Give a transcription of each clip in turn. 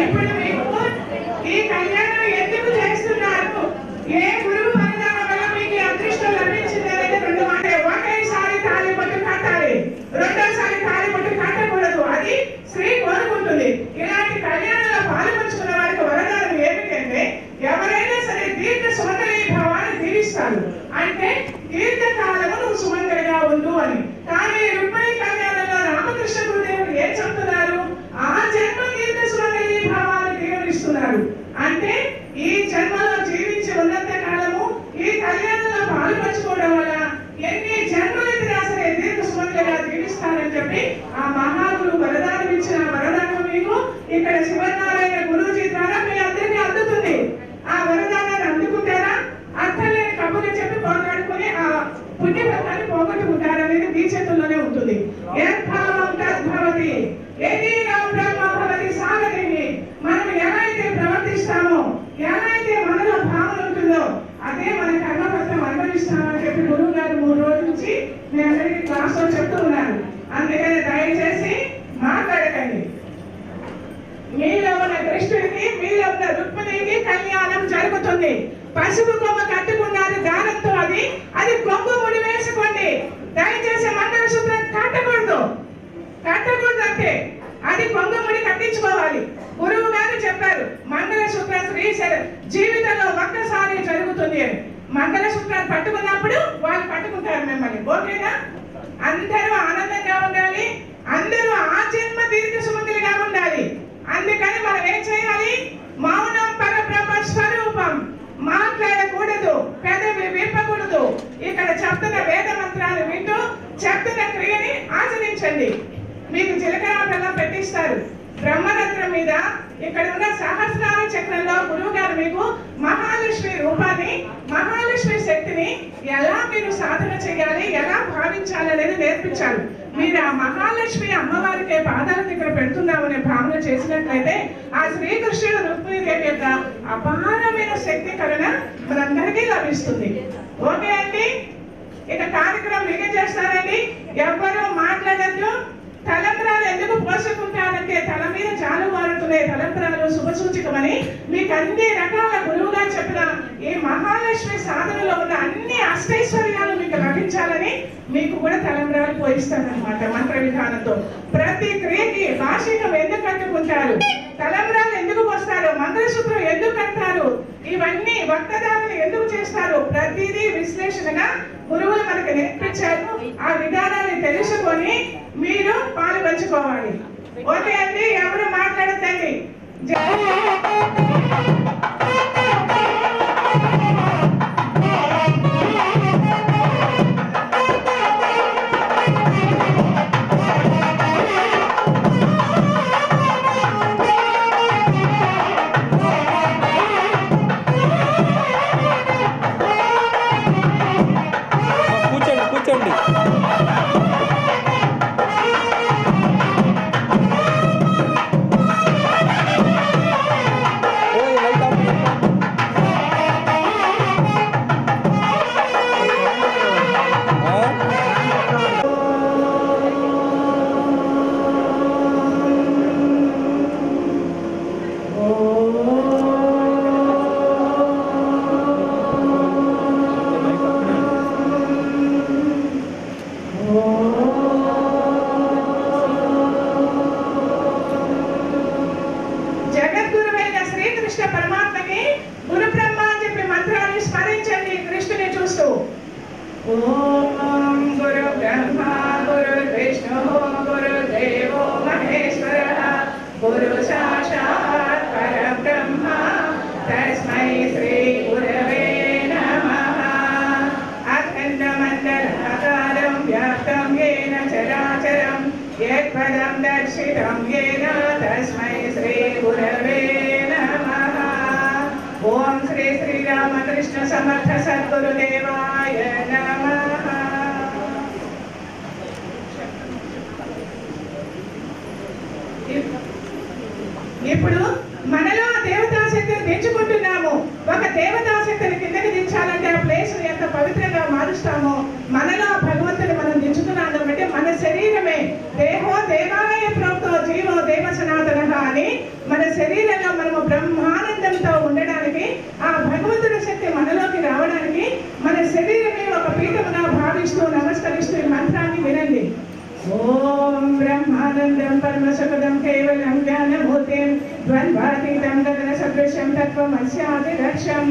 ఇప్పుడు మీకు ఈ కళ్యాణం ఎందుకు చేస్తున్నారు? ఏ గురువు వరదానం వల్ల మీకు అదృష్టం లభించింది అనేది రెండు మాటలు. ఒకేసారి తాళి పట్టు కట్టాలి, రెండోసారి తాళి పట్టు కట్టకూడదు. అది స్త్రీ కోరుకుంటుంది. ఇలాంటి కళ్యాణంలో పాల్పంచుకున్న వారికి వరదానం ఏమిటంటే ఎవరైనా సరే దీర్ఘ సుమంగళి భావాన్ని దీవిస్తారు. అంటే దీర్ఘకాలము నువ్వు సుమంగళిగా ఉండు అని. కానీ రుక్మిణి కళ్యాణంలో రామకృష్ణ గురుదేవుడు ఏం చెప్తున్నారు? ఆ జన్మ దీర్ఘ సుమంగళి భావాన్ని దీవనిస్తున్నారు. అంటే ఈ జన్మలో జీవించి ఉన్నంత కాలము ఈ కళ్యాణంలో పాల్పంచుకోవడం వల్ల ఎన్ని జన్మలు ఎత్తినా సరే దీర్ఘ సుమంగళిగా జీవిస్తానని చెప్పి ఆ మహాగురు వరదానం ఇచ్చిన వరదానం మీకు ఇక్కడ శివనారాయణ గురూజీ ద్వారా మీ అందరికీ అందుతుంది. ఆ వరదానాన్ని అందుకుంటారా? అర్థం లేని కబుర్లు చెప్పి పోరాడుకుని ఆ పుణ్యఫలాన్ని పోగొట్టుకుంటారనేది మీ చేతుల్లోనే ఉంటుంది. మనం ఎలా అయితే ప్రవర్తిస్తామో, ఎలా అయితే మనలో భావన ఉంటుందో అదే మన కర్మఫలం అనుభవిస్తామని చెప్పి గురువు గారు 3 రోజుల నుంచి మీ అందరికీ క్లాస్లో చెప్తూ ఉన్నారు. అందుకని దయచేసి మాట్లాడకండి. మీలో ఉన్న కృష్ణుడికి, మీలో ఉన్న రుక్మిణికి కళ్యాణం జరుగుతుంది. పసుపు కొమ్మ కట్టుకున్నారు దానంతో, అది కొంగు ముడి వేసుకోండి. దయచేసి మంగళసూత్రం కట్టకూడదు అంటే అది కొంగు ముడి కట్టించుకోవాలి. గురువు గారు చెప్పారు మంగళసూత్రం స్త్రీ జీవితంలో ఒక్కసారి జరుగుతుంది అని. మంగళసూత్రాన్ని పట్టుకున్నప్పుడు వాళ్ళు పట్టుకుంటారు మిమ్మల్ని. ఓకేనా? అందరూ ఆనందంగా ఉండాలి, అందరూ ఆ జన్మ దీర్ఘ సుమంగళిగా ఉండాలి. అందుకని మనం ఏం చేయాలి? మౌనం పరబ్రహ్మ స్వరూపం. మాట్లాడకూడదు, పెదవి విప్పకూడదు. ఇక్కడ చెప్తున్న వేద మంత్రాలు వింటూ చెప్తున్న క్రియని ఆచరించండి. మీకు జీలకర్ర బెల్లం పెట్టిస్తారు. బ్రహ్మరంధ్రం మీద ఇక్కడ ఉన్న సహస్రార చక్రంలో గురువు గారు మీకు మహాలక్ష్మి రూపాన్ని, మహాలక్ష్మి శక్తిని ఎలా మీరు సాధన చేయాలి, ఎలా భావించాలి అనేది నేర్పించారు. మీరు ఆ మహాలక్ష్మి అమ్మవారికి పాదాల దగ్గర పెడుతున్నామనే భావన చేసినట్లయితే ఆ శ్రీకృష్ణుడు రుక్మిణీదేవి యొక్క అపారమైన శక్తీకరణ మనందరికీ లభిస్తుంది. ఓకే అండి? ఇక కార్యక్రమం మీరే చేస్తారండి. ఎవ్వరూ మాట్లాడద్దు. తలంబ్రాలు ఎందుకు పోసుకుంటారంటే తల మీద జాలు మారుతున్నాయి. తలంబ్రాలు శుభసూచకమని మీకు అన్ని రకాల గురువుగా చెప్పిన ఈ మహాలక్ష్మి సాధనలో ఉన్న అన్ని అష్టైశ్వర్యాలు మీకు లభించాలని మీకు కూడా తలంబ్రాలు పోయిస్తారనమాట. మంత్ర విధానంతో ప్రతి క్రియకి భాషికం ఎందుకు కట్టుకుంటారు, తలంబ్రాలు ఎందుకు పోస్తారు, మంగళసూత్రం ఎందుకు కడతారు, ఇవన్నీ వక్తదారులు ఎందుకు చేస్తారు, ప్రతిదీ విశ్లేషణగా గురువులు మనకు నేర్పించారు. ఆ విధానాన్ని తెలుసుకొని మీరు పాలు పంచుకోవాలి. ఓకే అండి? ఎవరు మాట్లాడద్దండి. ఓం గురు బ్రహ్మ గురు విష్ణు గురుదేవో మహేశ్వరః గురు సాక్షాత్ పరబ్రహ్మ తస్మై శ్రీ గురవే నమః. అఖండమండలాకారం వ్యాప్తం యేన చరాచరం యత్పదం దర్శితం యేన తస్మై శ్రీ గురవే నమః. ఓం శ్రీ శ్రీరామకృష్ణ సమర్థ సద్గురుదేవాయ నమః. ఇప్పుడు మనలో దేవతాశక్తిని తెచ్చుకుంటున్నాము. ఒక దేవతాశక్తిని కిందకి దించాలంటే ఆ ప్లేస్ ఎంత పవిత్రంగా మారుస్తామో మనలో భగవంతుని మనం దించుతున్నాం. కాబట్టి మన శరీరం రావడానికి మన శరీరమే ఒక పీఠముగా భావిస్తూ నమస్కరిస్తూ ఈ మంత్రాన్ని వినండి. ఓం బ్రహ్మానందం పరమసుఖదం కేవలం జ్ఞానమూర్తిం ద్వంద్వాతీతం గగన సదృశం తత్వమస్యాదిదక్షం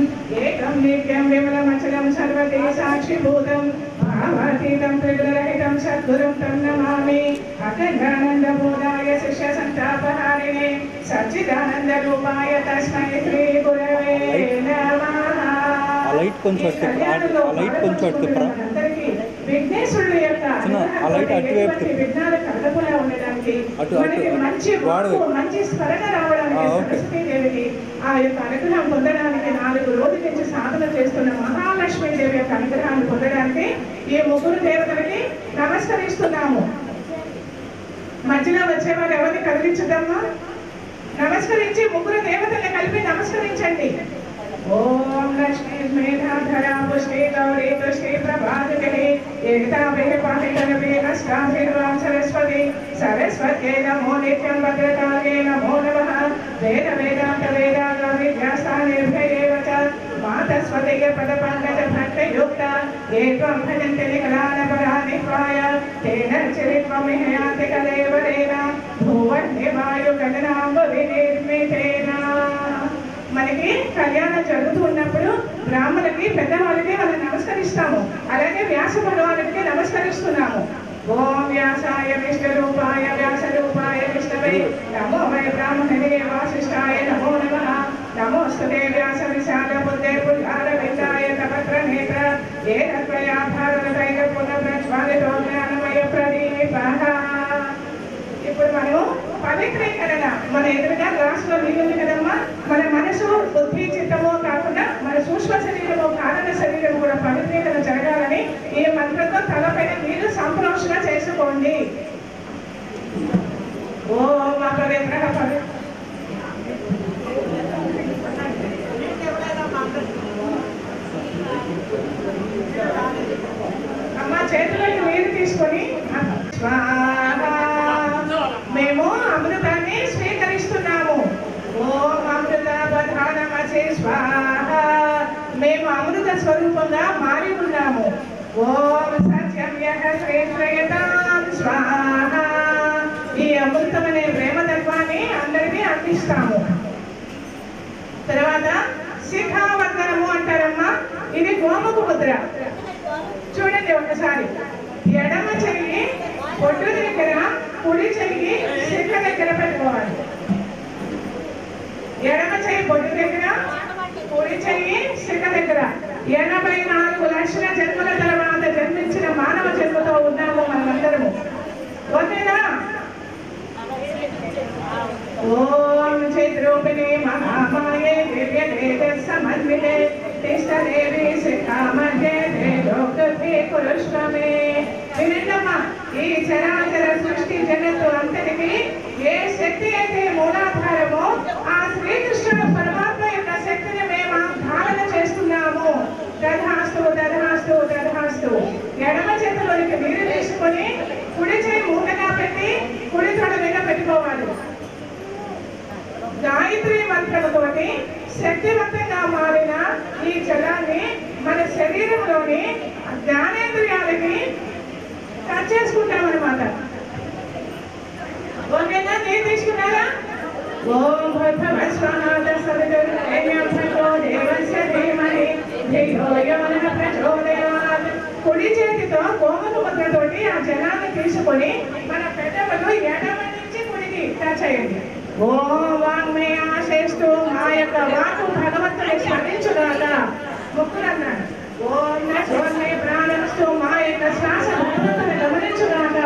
ఏకం నిత్యం విమలమచలం సర్వదే సాక్షిభూతం భావాతీతం త్రిగుణరహితం సద్గురుం తం నమామి. అఖండానంద బోధాయ శిష్య సంతాపహారిణే సచ్చిదానంద రూపాయ తస్మై శ్రీ గురవే నమః. లైట్ కొంచెం విఘ్నేశ్వరుడు యొక్క విఘ్నాలు కలగకుండా ఉండడానికి మంచి స్మరణ రావడానికి సరస్వతీదేవికి ఆ యొక్క అనుగ్రహం పొందడానికి 4 రోజుల నుంచి సాధన చేస్తున్న మహాలక్ష్మీదేవి యొక్క అనుగ్రహాన్ని పొందడానికి ఈ 3 దేవతలకి నమస్కరిస్తున్నాము. మధ్యలో వచ్చేవారు ఎవరిని కదిలించుదమ్మా? నమస్కరించి 3 దేవతల్ని కలిపి నమస్కరించండి. ఓం లక్ష్మీ మేధాధరా పుష్టి గౌరీ తుష్టి ప్రభాదిని ఏకతాభే పాహితనవే నష్టాభిర్వాం సరస్వతి సరస్వత్యై నమో నిత్యం భద్రకాళే నమో నమః. వేద వేదాంత వేదాంగ విద్యాస్థానిర్భయేవ చ మాతస్వతియ పదపంకజ భక్తయుక్త ఏ త్వం భజంతి నిఖలానపరానిత్వాయ తేన చరిత్వమిహయాంతి కలేవరేణ భువన్నివాయు గగనాంబువినిర్మితేన. మనకి కళ్యాణం జరుగుతూ ఉన్నప్పుడు బ్రాహ్మణులకి పెద్దవాళ్ళకి మనం నమస్కరిస్తాము. అలాగే వ్యాస భగవానుడికి నమస్కరిస్తున్నాము. ఓం వ్యాసాయ విష్ణురూపాయ వ్యాసరూపాయ విష్ణవే నమో వై బ్రాహ్మణే వాసిష్ఠాయ నమో నమః. నమోస్తుతే వ్యాస విశాల బుద్ధే పుల్హార విందాయ తపత్ర నేత్ర ఏ తత్వయా భారతైక పునఃప్రజ్వాలితో జ్ఞానమయ ప్రదీపః. ఇప్పుడు మనం పవిత్రీకరణ మన ఎదురుగా గ్లాసులో నీళ్ళు కదమ్మా. మన మనసు బుద్ధి చిత్తము కాకుండా మన సూక్ష్మ శరీరము కారణ శరీరం కూడా పవిత్రీకరణ జరగాలని ఈ మంత్రంతో తలపైన నీళ్లు సంప్రోషణ చేసుకోండి. ఓం అపవిత్ర అమ్మ చేతిలోకి నీరు తీసుకొని మేము అమృతాన్ని స్వీకరిస్తున్నాము. ఓం అమృత ప్రధానమసి స్వాహ. మేము అమృత స్వరూపంగా మారి ఉన్నాము. ఓం సత్యం యః శ్రేష్ఠయతాం స్వాహ. ఈ అమృతం అనే ప్రేమతత్వాన్ని అందరికీ అందిస్తాము. తర్వాత శిఖావందనము అంటారమ్మా. ఇది గోముఖ ముద్ర. చూడండి ఒకసారి. ఎడమ చెయ్యి పొట్టు దగ్గర, కుడి చెయ్యి శిఖ దగ్గర పెట్టుకోవాలి. ఎడమ చెయ్యి పొట్టు దగ్గర, కుడి చెయ్యి శిఖ దగ్గర. 84 లక్షల జన్మల తర్వాత జన్మించిన మానవ జన్మతో ఉన్నాము మనమందరము. ఓకేనా? ఓం చైత్రూపిణి మహామాయే దివ్య తేజ సమన్వితే తిష్టదేవి శిఖా మధ్యే లోకతే కురుష్వమే. వినండమ్మా, ఈ చరాచర సృష్టి జగత్తు అంతటికి ఏ శక్తి అయితే మూలాధారమో ఆ శ్రీకృష్ణుడు పరమాత్మ యొక్క శక్తిని మేము ధారణ చేస్తున్నాము. దధాస్తు దధాస్తు దధాస్తు. ఎడమ చేతిలోనికి నీరు తీసుకొని కుడి చేయి మూటగా పెట్టి కుడి తొడ మీద పెట్టుకోవాలి. గాయత్రి మంత్రముతోటి శక్తివంతంగా మారిన ఈ జలాన్ని మన శరీరంలోని జ్ఞానేంద్రియాలకి టచ్ చేసుకుంటామన్నమాట. ఓకేనా? నేను తీసుకున్నారా? ఓం భగవస్వాహాద సవితుర్వరేణ్యం భర్గో దేవస్య ధీమహి ధియో యో నః ప్రచోదయాత్. కుడి చేతితో గోముఖ ముద్రతోటి ఆ జలాన్ని తీసుకొని మన పెదవులు ఎడమ నుంచి కుడికి టచ్ అయ్యండి. ఓం వాంగ్మే ఆశేస్తూ మా యొక్క వాకు భగవంతుని స్మరించుగాక. ముక్కులు అన్నాడు. ఓం నశ్వర్మే ప్రాణస్తూ మా యొక్క శ్వాస భగవంతుని గమనించుగాక.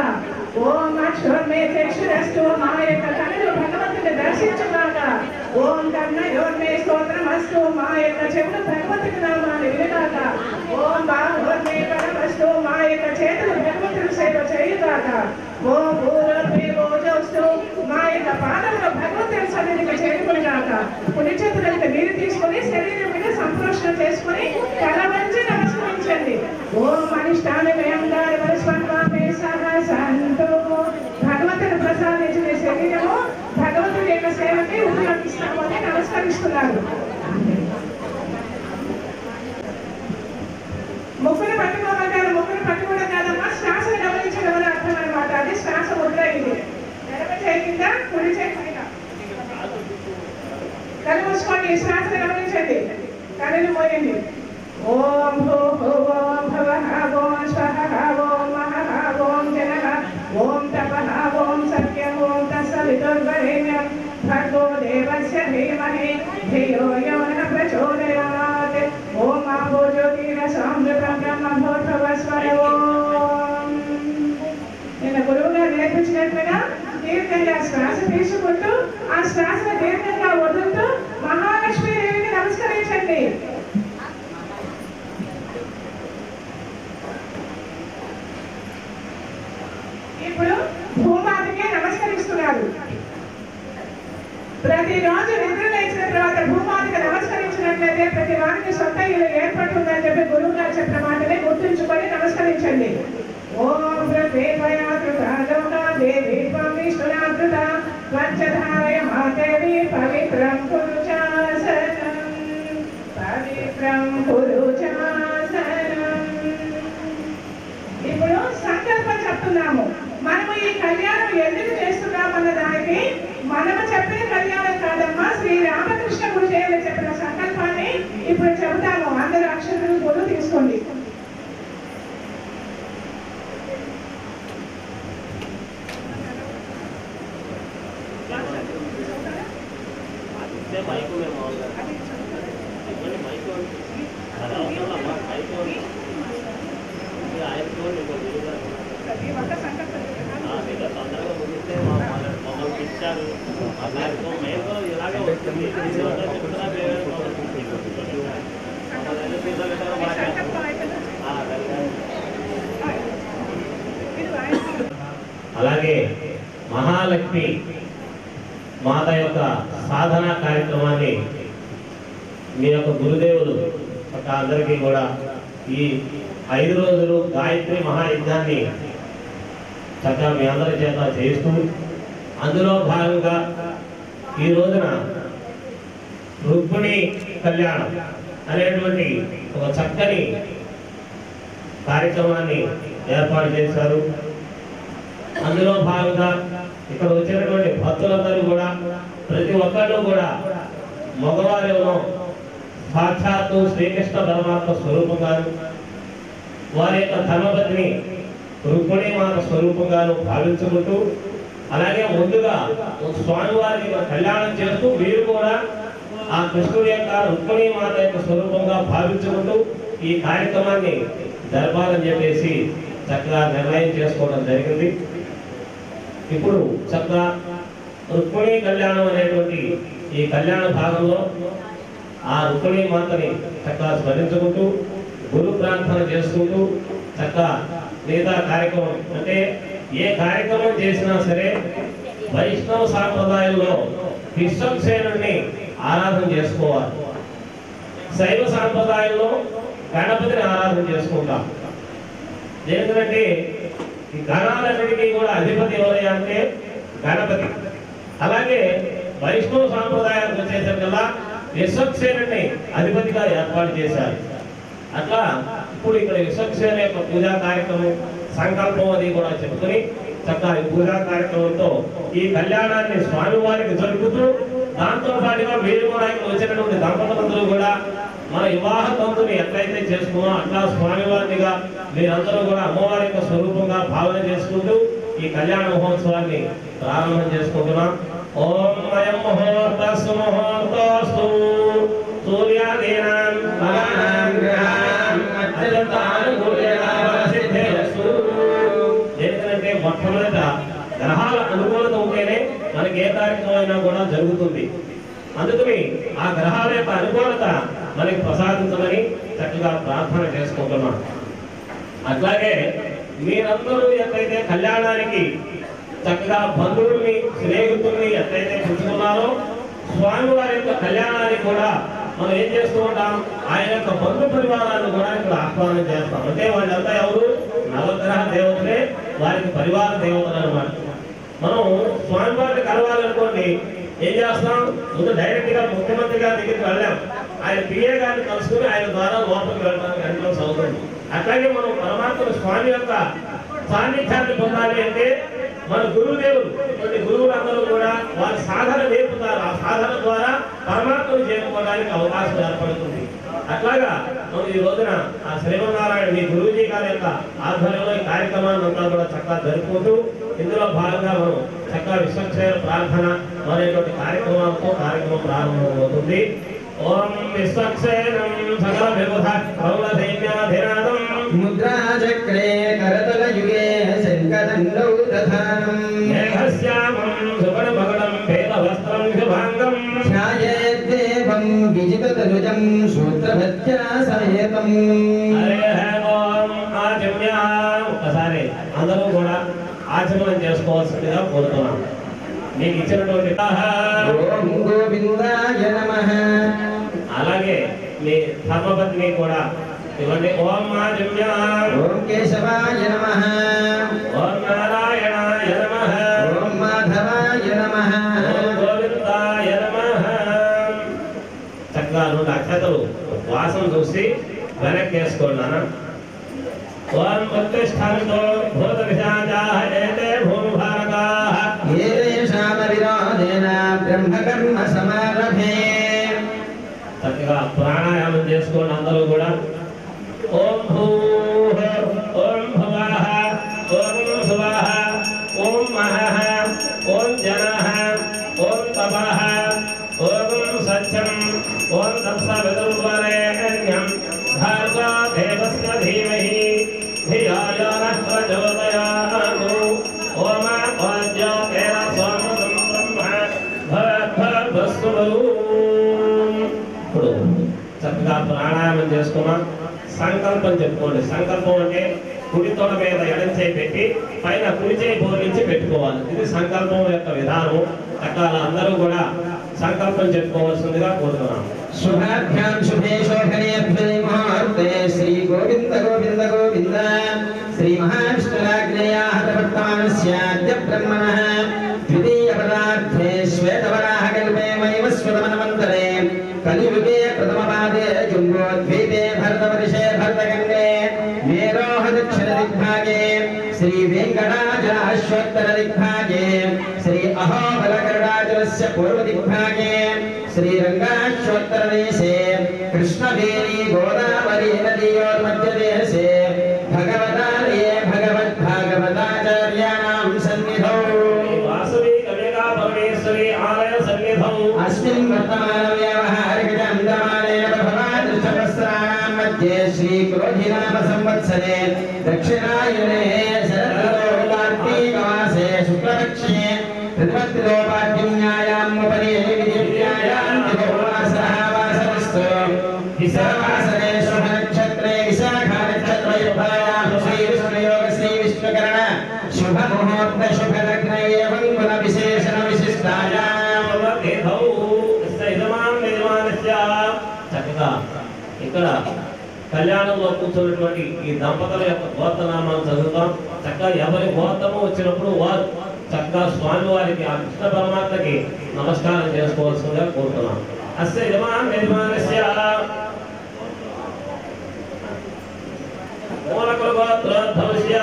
ఓం అక్షోర్మే చక్షురస్తూ మా యొక్క కనులు భగవంతుని దర్శించుగాక. ఓం కర్ణయోర్మే స్తోత్రమస్తు మా యొక్క చెవులు భగవంతుని నామాన్ని వినగాక. ఓం బాహోర్మే పరమస్తు మా యొక్క చేతులు భగవంతుని సేవ చేయుగాక. ఓం భూరోర్మే భోజోస్తు మా యొక్క పాదములు భగవంతుని సన్నిధికి చేరుకునిగాక. పుణ్య చేతులకు నీరు తీసుకొని శరీరం మీద సంప్రోషణ చేసుకుని తల వంచి నమస్కరించండి. ఓం అనిష్టాన్ని వ్యయంగారి వరస్వన్వామే సహసంతో. భగవంతుని ప్రసాదించిన శరీరము భగవంతుడి యొక్క సేవకి ఉపయోగిస్తామని నమస్కరిస్తున్నారు. ఈ శ్వాస గమనించండి. కళ్ళు పోయండి. ఓం భూ ఓం భవః ఓం స్వహః ఓం మహః ఓం జనః ఓం తపః ఓం సత్యం ఓం తత్సవితుర్వరేణ్యం భర్గో దేవస్య ధీమహి ధియో యో నః ప్రచోదయాత్. ఓం ఆపో జ్యోతిరసామృతం బ్రహ్మభూర్భువస్వర. ఓం. నిన్న గురువు గారు నేర్పించినట్లుగా దీర్ఘంగా శ్వాస తీసుకుంటూ ఆ శ్వాస దీర్ఘంగా వదులుతూ మహాలక్ష్మీదేవికి నమస్కరించండి. ఇప్పుడు భూమాతకి నమస్కరిస్తున్నారు. ప్రతిరోజు నిద్ర లేచిన తర్వాత భూమాతకి నమస్కరించినట్లయితే ప్రతి వారికి సొంత ఇల్లు ఏర్పడుతుందని చెప్పి గురువు గారు చెప్పిన మాటని గుర్తుంచుకొని నమస్కరించండి. ఓం దేవి విష్ణునామృత పంచధారయ మాదేవి పవిత్రం కురు చాసనం పవిత్రం కురు చాసనం. ఇప్పుడు సంకల్పం చెప్తున్నాము. మనము ఈ కళ్యాణం ఎందుకు చేస్తున్నామన్న దానికి మనము చెప్పిన కళ్యాణం కాదమ్మా, శ్రీ రామకృష్ణ గురుదేవులు చెప్పిన సంకల్పాన్ని ఇప్పుడు చెబుతాము. అందరూ అక్షరాలు గురు తీసుకోండి. అలాగే మహాలక్ష్మి మాత యొక్క సాధనా కార్యక్రమాన్ని మీ యొక్క గురుదేవులు అందరికీ కూడా ఈ 5 రోజులు గాయత్రి మహాయజ్ఞాన్ని చక్కగా మీ అందరి చేత చేస్తూ అందులో భాగంగా ఈ రోజున రుక్మిణి కళ్యాణం అనేటువంటి ఒక చక్కని కార్యక్రమాన్ని ఏర్పాటు చేశారు. అందులో భాగంగా ఇక్కడ వచ్చినటువంటి భక్తులందరూ కూడా ప్రతి ఒక్కళ్ళు కూడా మగవారేమో సాక్షాత్తు శ్రీకృష్ణ పరమాత్మ స్వరూపంగాను, వారి యొక్క ధర్మపత్ని రుక్మిణీ మాత స్వరూపంగాను భావించుకుంటూ, అలాగే ముందుగా స్వామివారికి కళ్యాణం చేస్తూ వీరు కూడా ఆ కృష్ణుడి యొక్క రుక్మిణీ మాత యొక్క స్వరూపంగా భావించుకుంటూ ఈ కార్యక్రమాన్ని జరపాలని చెప్పేసి చక్కగా నిర్ణయం చేసుకోవడం జరిగింది. ఇప్పుడు చక్కగా రుక్మిణీ కళ్యాణం అనేటువంటి ఈ కళ్యాణ భాగంలో ఆ రుక్మిణీ మాతని చక్కగా స్మరించుకుంటూ గురు ప్రార్థన చేసుకుంటూ చక్కగా మిగతా కార్యక్రమం అంటే ఏ కార్యక్రమం చేసినా సరే వైష్ణవ సాంప్రదాయంలో విశ్వక్సేనుడిని ఆరాధన చేసుకోవాలి. శైవ సాంప్రదాయంలో గణపతిని ఆరాధన చేసుకుంటాం. ఎందుకంటే ఈ గణాలన్నిటికీ కూడా అధిపతి ఎవరయ్యా అంటే గణపతి. అలాగే వైష్ణవ సాంప్రదాయానికి వచ్చేసరికల్లా విశ్వక్సేనుడిని అధిపతిగా ఏర్పాటు చేశారు. అట్లా ఇప్పుడు ఇక్కడ విశ్వక్సేన యొక్క పూజా కార్యక్రమం సంకల్పం అది కూడా చెప్పుకుని చక్కగా ఈ పూజా కార్యక్రమంతో ఈ కళ్యాణాన్ని స్వామివారికి జరుపుతూ దాంతో పాటుగా వీరు కూడా ఇక్కడ వచ్చినటువంటి దంపతులందరూ కూడా మన వివాహ తంతుని ఎట్లయితే చేసుకున్నామో అట్లా స్వామివారినిగా మీరందరూ కూడా అమ్మవారి యొక్క స్వరూపంగా భావన చేసుకుంటూ ఈ కళ్యాణ మహోత్సవాన్ని ప్రారంభం చేసుకుంటున్నాం. ఓం అయం ముహూర్తస్సు ముహూర్తోస్తు సూర్యాదీనాం ఎందుకంటే మొట్టమొదట గ్రహాల అనుకూలత ఉంటేనే మనకి ఏ కార్యక్రమం అయినా కూడా జరుగుతుంది. అందుకని ఆ గ్రహాల యొక్క అనుకూలత మనకి ప్రసాదించమని చక్కగా ప్రార్థన చేసుకుంటున్నాం. అట్లాగే మీరందరూ ఎట్లయితే కళ్యాణానికి చక్కగా బంధువుల్ని స్నేహితుల్ని ఎట్లయితే పిలుచుకున్నారో స్వామివారి యొక్క కళ్యాణానికి కూడా మనం ఏం చేస్తూ ఉంటాం, ఆయన యొక్క బంధు పరివారాన్ని కూడా ఇక్కడ ఆహ్వానం చేస్తాం. అంటే వాళ్ళంతా ఎవరు నవగ్రహ దేవతలే, వారికి పరివార దేవతలు అన్నమాట. మనం స్వామివారిని కలవాలనుకోండి ఏం చేస్తాం, ముందు డైరెక్ట్ గా ముఖ్యమంత్రి గారి దగ్గరికి వెళ్ళాం, ఆయన పిఏ గారిని కలుసుకుని ఆయన ద్వారా లోపలికి వెళ్ళడానికి అనుకోవాల్సి అవుతుంది. అట్లాగే మనం పరమాత్మ స్వామి యొక్క సాన్నిధ్యాన్ని పొందాలి అంటే మన గురుదేవులు కొన్ని గురువులందరూ కూడా వారి సాధన నేర్పుతారు. ఆ సాధన ద్వారా పరమాత్మను చేరుకోవడానికి అవకాశం ఏర్పడుతుంది. అట్లాగా మనం ఈ రోజున ఆ శ్రీమన్నారాయణ మీ గురువుజీ గారి యొక్క ఆధ్వర్యంలో ఈ కార్యక్రమాన్ని అంతా కూడా చక్కగా జరుపుకుంటూ ఇందులో భాగంగా మనం చక్కగా విశ్వక్షేమ ప్రార్థన అనేటువంటి కార్యక్రమాలతో కార్యక్రమం ప్రారంభమవుతుంది. ఓం విశ్వక్షేణం సకల విబుధ కౌల సైన్యాధినాథం ముద్రాచక్రే కరతలయుగే శంఖదండౌ దధానం మేఘశ్యామం సువర్ణమకుటం వేదవస్త్రం శుభాంగం ధ్యాయేద్దేవం విజితతనుజం సూత్రభత్యా సమేతం. ఓం ఆచమ్య. ఒకసారి అందరూ కూడా ఆచమనం చేసుకోవాల్సిందిగా కోరుతున్నాం. మీకు ఇచ్చినటువంటి ఓం గోవిందాయ నమః. అలాగే మీ ధర్మపత్ని కూడా ఇవ్వండి. ఓం ఆచమ్య. ఓం కేశవాయ నమః. ఓం నారాయణాయ నమః. ఓం మాధవాయ నమః. ఓం గోవిందాయ నమః. చక్కగా 2 అక్షతలు వాసన చూసి వెనక్కి వేసుకోండి. ఓం ఉత్తిష్ఠంతో భూత విశాచాః ఏతే భూమిభారకాః ఏషామ విరోధేన బ్రహ్మకర్మ సమారభే. చక్కగా ప్రాణాయామం చేసుకోండి అందరూ కూడా. ఓం భూః ఓం భువః ఓం శువః ఓం మహః ఓం జనః ఓం తపః ఓం సత్యం ఓం తత్సవితుర్వరేణ్యం భర్గో దేవస్య ధీమహి ధియో యో నః ప్రచోదయాత్. ఓం ఆజ్యోతిర సోమసం బ్రహ్మ భవద్భవస్సు. ఇప్పుడు చక్కగా ప్రాణాయామం చేసుకున్నాం. సంకల్పం చెప్పుకోండి. సంకల్పం అంటే కుడి తొడ మీద ఎడం చేయి పెట్టి పైన కుడి చేయి బోర్లించి పెట్టుకోవాలి. ఇది సంకల్పం యొక్క విధానం. చక్కగా అందరూ కూడా సంకల్పం చెప్పుకోవాల్సిందిగా కోరుతున్నాం. శుభాభ్యాం శుభే శోభనేభ్యో ముహూర్తే శ్రీ గోవింద గోవింద గోవింద. శ్రీ మహావిష్ణురాజ్ఞయాః ప్రవర్తమానస్యాద్య బ్రహ్మణః ద్వితీయ పదార్థే శ్వేతవరాహకల్పే వైవస్వతమన్వంతరే కలియుగే ప్రథమపాదే జంబోద్వీపే భరతవర్షే భరతఖండే మేరోహ దక్షిణ దిగ్భాగే శ్రీ వెంకటాచలాశ్వోత్తర దిగ్భాగే శ్రీ అహోబలకరుణాచలస్య పూర్వ దిగ్భాగే శ్రీరంగాశ్వోత్తరదేశే కృష్ణవేణీ గోదావరీ నదీయోర్మధ్యదేశే భగవదాలయే భగవద్భాగవతాచార్యాణాం సన్నిధౌ వాసవి కవిగా పరమేశ్వరి ఆలయ సన్నిధౌ అస్మిన్ వర్తమాన వ్యావహారిక చంద్రమానేన ప్రభాదృష్టవస్త్రాణాం మధ్యే శ్రీ క్రోధినామ సంవత్సరే దక్షిణాయనే శరదృతో కార్తీకమాసే శుక్లపక్షే ప్రతిపత్తిలోపాద్యున్యాయాం ఉపరి విదివ్యాయాం దివోవాసః వాసరస్తు. విశాఖవాసరే శుభనక్షత్రే విశాఖా నక్షత్రయుగ్మాయాం శ్రీ విష్ణుయోగ శ్రీ విష్ణుకరణ శుభముహూర్త శుభలగ్న ఏవం గుణ విశేషణ విశిష్టాయాం. చక్కగా ఇక్కడ కళ్యాణంలో కూర్చున్నటువంటి ఈ దంపతుల యొక్క గోత్రనామాలు చదువుతాం. చక్కగా ఎవరి గోత్రము వచ్చినప్పుడు వారు చక్కగా స్వామి వారికి ఆ కృష్ణ పరమాత్మకి నమస్కారం చేసుకోవాల్సిందిగా కోరుతున్నాం. అస్య యజమాన్ యజమానస్య మూలకుల గోత్రోద్భవస్య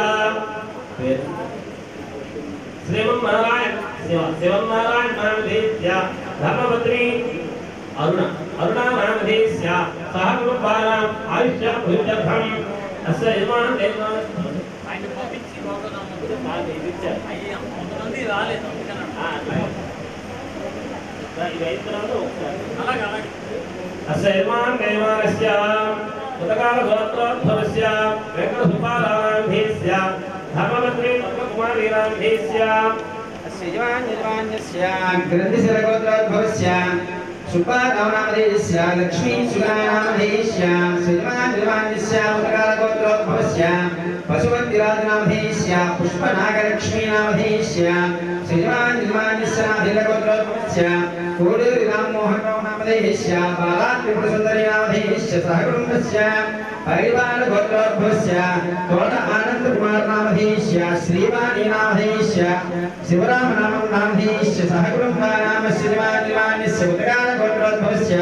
శ్రీమన్నారాయణ శివన్నారాయణ నామధేస్య ధర్మపత్ని అరుణా నామధేస్య సహ కుటుంబానాం ఆయుష్య భుజర్థం. అస్య యజమాన్ అస్య యజమాన్ దేవానస్య ఉదకాల గోత్రోద్భవస్య వెంకటసుపాలానామధేస్య ధర్మపత్ని పద్మకుమారీనామధేస్య గ్రంథిశరగోత్రోద్భవస్య సుబ్బారావనామధేయస్య లక్ష్మీ సుగానామధేయస్య శ్రీమాన్యస్య ఉదకాలగోత్రోద్భవస్య పశుపతిరాజనామధేయస్య పుష్పనాగలక్ష్మీనామధేయస్య శ్రీమాన్యస్య నాభిలగోత్రోద్భవస్య కోడూరి రామ్మోహనరావనామధేయస్య బాలాత్రిపురసుందరీనామధేయస్య సహకుటుంబస్య పరివారగోత్రోద్భవస్య తోట ఆనందకుమారనామధేయస్య శ్రీవాణీనామధేయస్య శివరామనామధేయస్య సహకుటుంబానామ శ్రీమాన్యస్య ఉదకాలగోత్రోద్భవస్య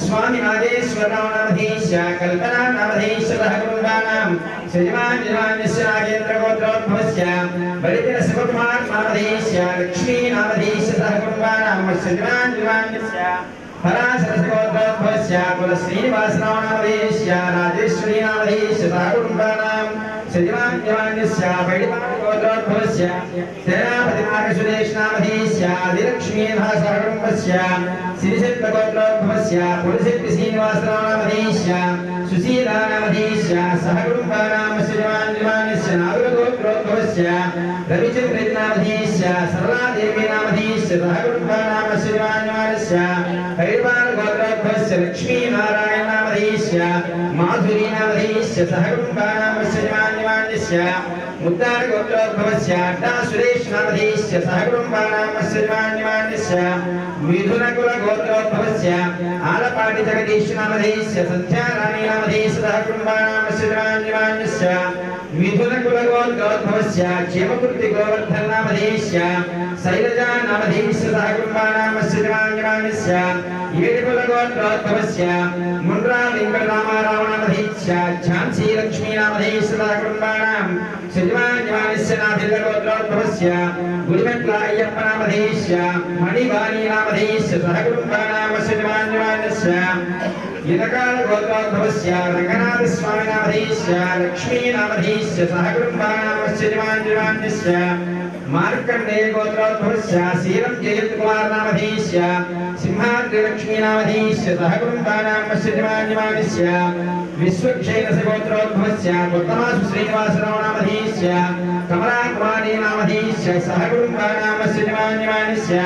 స్వామి నాగేశ్వరరావనామధేయస్య కల్పనానామధేయస్య సహకుటుంబానాం శ్రీమాన్యస్య నాగేంద్రగోత్రోద్భవస్య బలిపిన శివకుమార్ नामधेयस्य लक्ष्मी नामधेयस्य सह कुटुम्बानां श्रीमान्यस्य पराशरसगोत्रोद्भवस्य कुलश्रीनिवासराव नामधेयस्य राजेश्वरी नामधेयस्य सह कुटुम्बानां श्रीमान्यस्य वैदिकगोत्रोद्भवस्य सेनापतिनागसुरेश नामधेयस्य आदिलक्ष्मीनाथ सह कुटुम्बस्य श्रीशक्तगोत्रोद्भवस्य पुलिशेट्टि श्रीनिवासराव नामधेयस्य सुशीला नामधेयस्य सह कुटुम्बानां श्रीमान्यस्य नागरगोत्रोद्भवस्य रविचन्द्र नामधेयस्य सरलादेवी नामधेयस्य सह कुटुम्बानां श्रीमान्यस्य हैवालगोत्रोद्भवस्य लक्ष्मीनारायण नामधेयस्य माधुरी नामधेयस्य सह कुटुम्बानां श्रीमान्यस्य मुद्दारगोत्रोद्भवस्य अड्डा सुरेश नामधेयस्य सह कुटुम्बानां श्रीमान्यस्य मिथुनकुलगोत्रोद्भवस्य आलपाटि जगदीश नामधेयस्य सन्ध्याराणी नामधेयस्य सह कुटुम्बानां श्रीमान्यस्य मिथुनकुलगोत्रोद्भवस्य क्षेमपूर्ति गोवर्धन नामधेयस्य शैलजा नामधेयस्य सह कुटुम्बानां श्रीमान्यस्य येडिकुलगोत्रोद्भवस्य मुंड्रा वेंकटरामाराव नामधेयस्य झांसी लक्ष्मी नामधेयस्य सह कुटुम्बानां श्रीमान्यस्य नाभिलगोत्रोद्भवस्य गुडिमेट्ल अय्यप्प नामधेयस्य मणिवाणी नामधेयस्य सह कुटुम्बानां श्रीमान्यस्य यदकाल गोत्रोद्भवस्य रंगनाथ स्वामी नामधेयस्य लक्ष्मी नामधेयस्य सह कुटुम्बानां श्रीमान्यस्य मार्कंडेय गोत्रोद्भवस्य शीलं जयंत कुमार नामधेयस्य सिंहाद्रि लक्ष्मी नामधेयस्य सह कुटुम्बानां श्रीमान्यस्य विश्वक्षेत्र गोत्रोद्भवस्य गोत्तमासु श्रीनिवासराव नामधेयस्य कमला कुमारी नामधेयस्य सह कुटुम्बानां श्रीमान्यस्य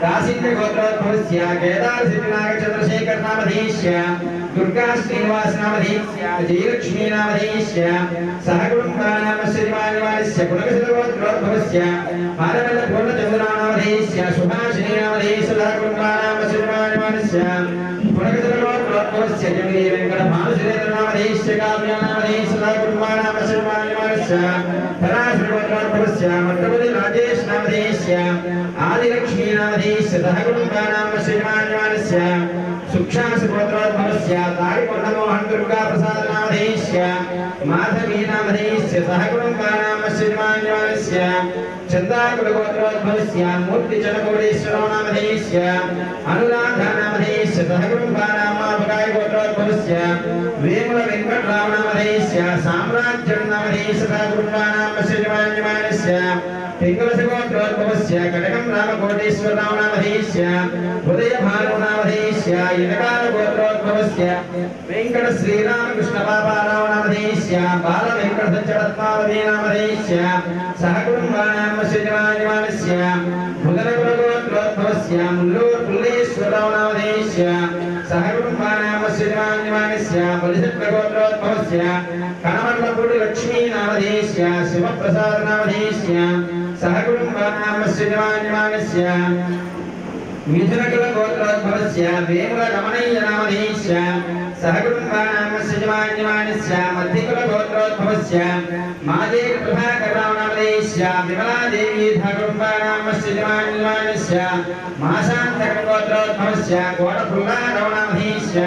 दासिन्द गोत्रोद्भवस्य केदार सिद्धनाग चंद्रशेखर नामधेयस्य दुर्गा श्रीनिवास नामधेयस्य जयलक्ष्मी नामधेयस्य सह कुटुम्बानां श्रीमान्यस्य कुलकसिद्ध गोत्रोद्भवस्य मारवल्ल पूर्णचंद्रा नामधेयस्य सुभाषिणी नामधेयस्य सह कुटुम्बानां श्रीमान्यस्य कुलकसिद्ध गोत्रोद्भवस्य जगदीश वेंकट भानुश्रीधर नामधेयस्य काव्या नामधेयस्य सह कुटुम्बानां श्रीमान्यस्य पराशर गोत्रोद्भवस्य मट्टपति राजेश नामधेयस्य आदिलक्ष्मी नामधेयस्य सह कुटुम्बानां श्रीमान्यस्य सुक्षास गोत्रोद्भवस्य तारिकोट मोहन दुर्गा प्रसाद नामधेयस्य माधवी नामधेयस्य सह कुटुम्बानां श्रीमान्यस्य चंदाकुल गोत्रोद्भवस्य मूर्ति चनकोटेश्वरो नामधेयस्य अनुराधा नामधेयस्य सह कुटुम्बानां माभगाय गोत्रोद्भवस्य वेमुल वेंकटराव नामधेयस्य साम्राज्यं नामधेयस्य सह कुटुम्बानां श्रीमान्यस्य पिंगलस गोत्रोद्भवस्य कटकं रामकोटेश्वरराव नामधेयस्य उदय भानु नामधेयस्य यनकाल गोत्रोद्भवस्य वेंकट श्रीरामकृष्ण बाबाराव नामधेयस्य बाल वेंकट सच्चरत्नावती नामधेयस्य सह कुटुम्बानां श्रीमान्यस्य भुदनकुल गोत्रोद्भवस्य मुल्लूर पुल्लेश्वरराव नामधेयस्य सह कुटुम्बानां श्रीमान्यस्य बलिशक्र गोत्रोद्भवस्य कनमल्लपूడి लक्ष्मी नामधेयस्य शिवप्रसाद नामधेयस्य सह कुटुम्बानां श्रीमान्यस्य मिथुनकुल गोत्रोद्भवस्य वेमुल रमणय्य नामधेयस्य सह कुटुम्बानां श्रीमान्यस्य मध्यकुल गोत्रोद्भवस्य माजे प्रभाकरराव नामधेयस्य विमला देवी सह कुटुम्बानां श्रीमान्यस्य माशान्तक गोत्रोद्भवस्य कोटपुल्लाराव नामधेयस्य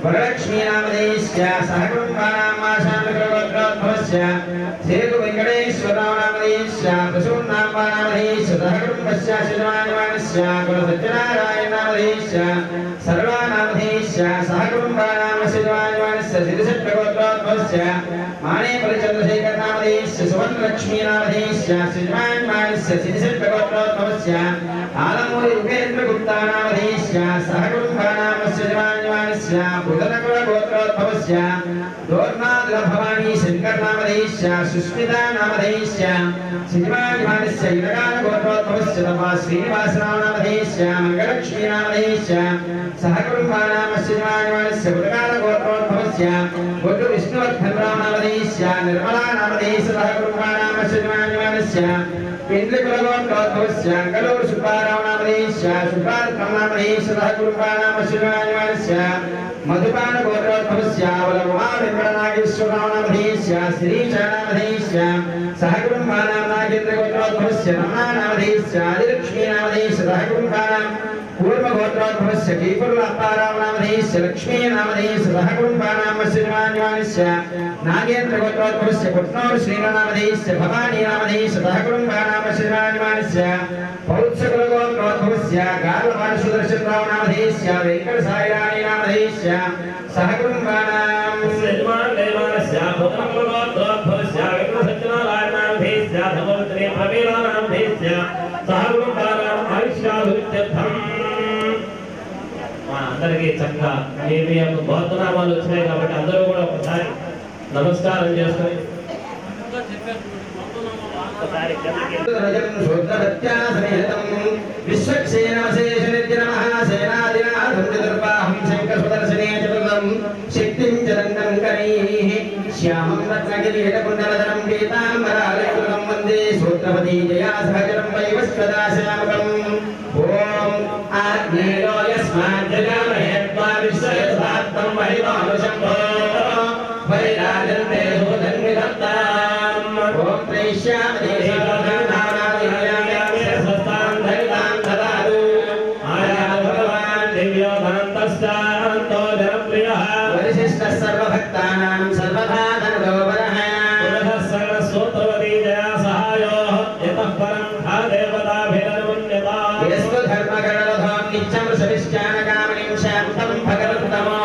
वरलक्ष्मी नामधेयस्य सह कुटुम्बानां माशान्तक गोत्रोद्भवस्य सेतु वेंकटेश्वरराव नामधेयस्य प्रसून्नाम्बा नामधेयस्य सह कुटुम्बस्य श्रीमान्यस्य कुलसत्यनारायण नामधेयस्य सर्वा नामधेयस्य सह कुटुम्बानां श्रीमान्यस्य सिद्धशक्ति गोत्रोद्भवस्य मानेपल्ली चंद्रशेखर नामधेयस्य सुवर्णलक्ष्मी नामधेयस्य श्रीमान्यस्य सिद्धशक्ति गोत्रोद्भवस्य आलमूरी उपेन्द्र गुप्ता नामधेयस्य सह कुटुम्बानां श्रीमान्यस्य बुधनकुल गोत्रोद्भवस्य दोर्नाद भवानी शंकर नामधेयस्य सुस्मिता नामधेयस्य श्रीमान्यस्य इदगाल गोत्रोद्भवस्य तपा श्रीनिवासराव नामधेयस्य मंगलक्ष्मी नामधेयस्य सह कुटुम्बानां श्रीमान्यस्य उदगाल गोत्रोद्भवस्य गोटु विष्णुवर्धनराव नामधेयस्य निर्मला नामधेयस्य सह कुटुम्बानां श्रीमान्यस्य पेंद्रकुल गोत्रोद्भवस्य अंगलूर सुब्बाराव नामधेयस्य सुब्बारत्नम नामधेयस्य सह कुटुम्बानां श्रीमान्यस्य मधुपान गोत्रोद्भवस्य वलभमा वेंकटनागेश्वरराव नामधेयस्य श्रीशा नामधेयस्य सह कुटुम्बानां नागेन्द्र गोत्रोद्भवस्य गोत्रोद्भवस्य रमणानामधेयस्य आदिलक्ष्मीनामधेयस्य सहकुटुम्बानां पूर्वगोत्रोद्भवस्य कीकुर्लप्पारावनामधेयस्य लक्ष्मीनामधेयस्य सहकुटुम्बानां श्रीमान्यमानस्य नागेन्द्रगोत्रोद्भवस्य पुट्नोर् श्रीनामधेयस्य भवानीनामधेयस्य सहकुटुम्बानां श्रीमान्यमानस्य पौत्सकुलगोत्रोद्भवस्य गार्लपार्श्वदर्शनरावनामधेयस्य वेङ्कटसायराणीनामधेयस्य सहकुटुम्बानां श्रीमान्यमानस्य भुवनकुलगोत्रोद्भवस्य वेङ्कटसत्यनारायणामधेयस्य धर्मवत्नी प्रवीणानामधेयस्य सहकुटुम्बानां आयुष्याभिवృद्ध्यर्थं అందరికీ చక్కగా మీ యొక్క గోత్రనామాలు వచ్చినాయి కాబట్టి అందరూ కూడా ఒకసారి నమస్కారం చేసుకొని శ్యామం రత్నగిరీటకుండలధరం పీతాంబరాలయకృతం వందే సూత్రపతి జయా సహజరం వైవస్వదాశ్యామకం ఓం ఆగ్నేయో యస్మాజ్జగామహే త్వా విశ్వయస్మాత్తం మహిమానుశంభో వైరాజన్తే సోధన్విధత్తాం ఓం త్రైష్యామదే సర్వనామాదివ్యామే స్వస్తాం ధైతాం దదాతు ఆయాత భగవాన్ దివ్యోదాంతశ్చాంతో జనప్రియః వరిశిష్ట సర్వభక్తానాం సర్వదా ధనుడోవరః సూత్రవతీ జయా సహాయో యతః పరం ఖా దేవతాభిరనున్యతా యస్వ ధర్మగణరథం నిత్యం సవిష్టానకామణిం శాంతం భగవత్తమో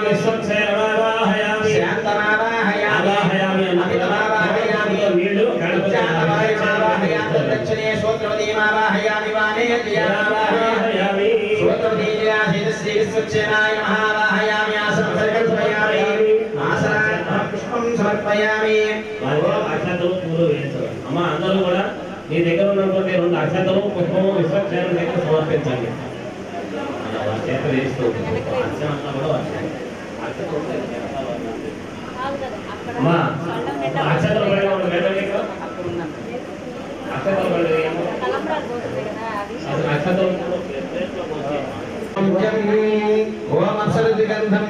విశ్వక్షేమావాహయామి శాంతమావాహయామి అమితమావాహయామి వీళ్ళు శాంతమావాహయామి దక్షిణే సూత్రవతీమావాహయామి వాణేజ్యావాహయామి సూత్రవతీజయాశీత శ్రీ విశ్వక్షేమాయ మహావాహయామి ఆసనం సర్గల్పయామి ఆసనార్థం పుష్పం సమర్పయామి అక్షతలు పూలు వేయించాలి అమ్మ అందరూ కూడా మీ దగ్గర ఉన్నటువంటి 2 అక్షతలు పుష్పము విశ్వక్షేమం దగ్గర సమర్పించండి అలా చేత వేస్తూ అక్షరం అంతా కూడా అమ్మా అక్షతలు పడిన వాళ్ళు వెళ్ళండి అక్షతలు పడి అసలు అక్షతలు ఓం అప్సరదిగంధం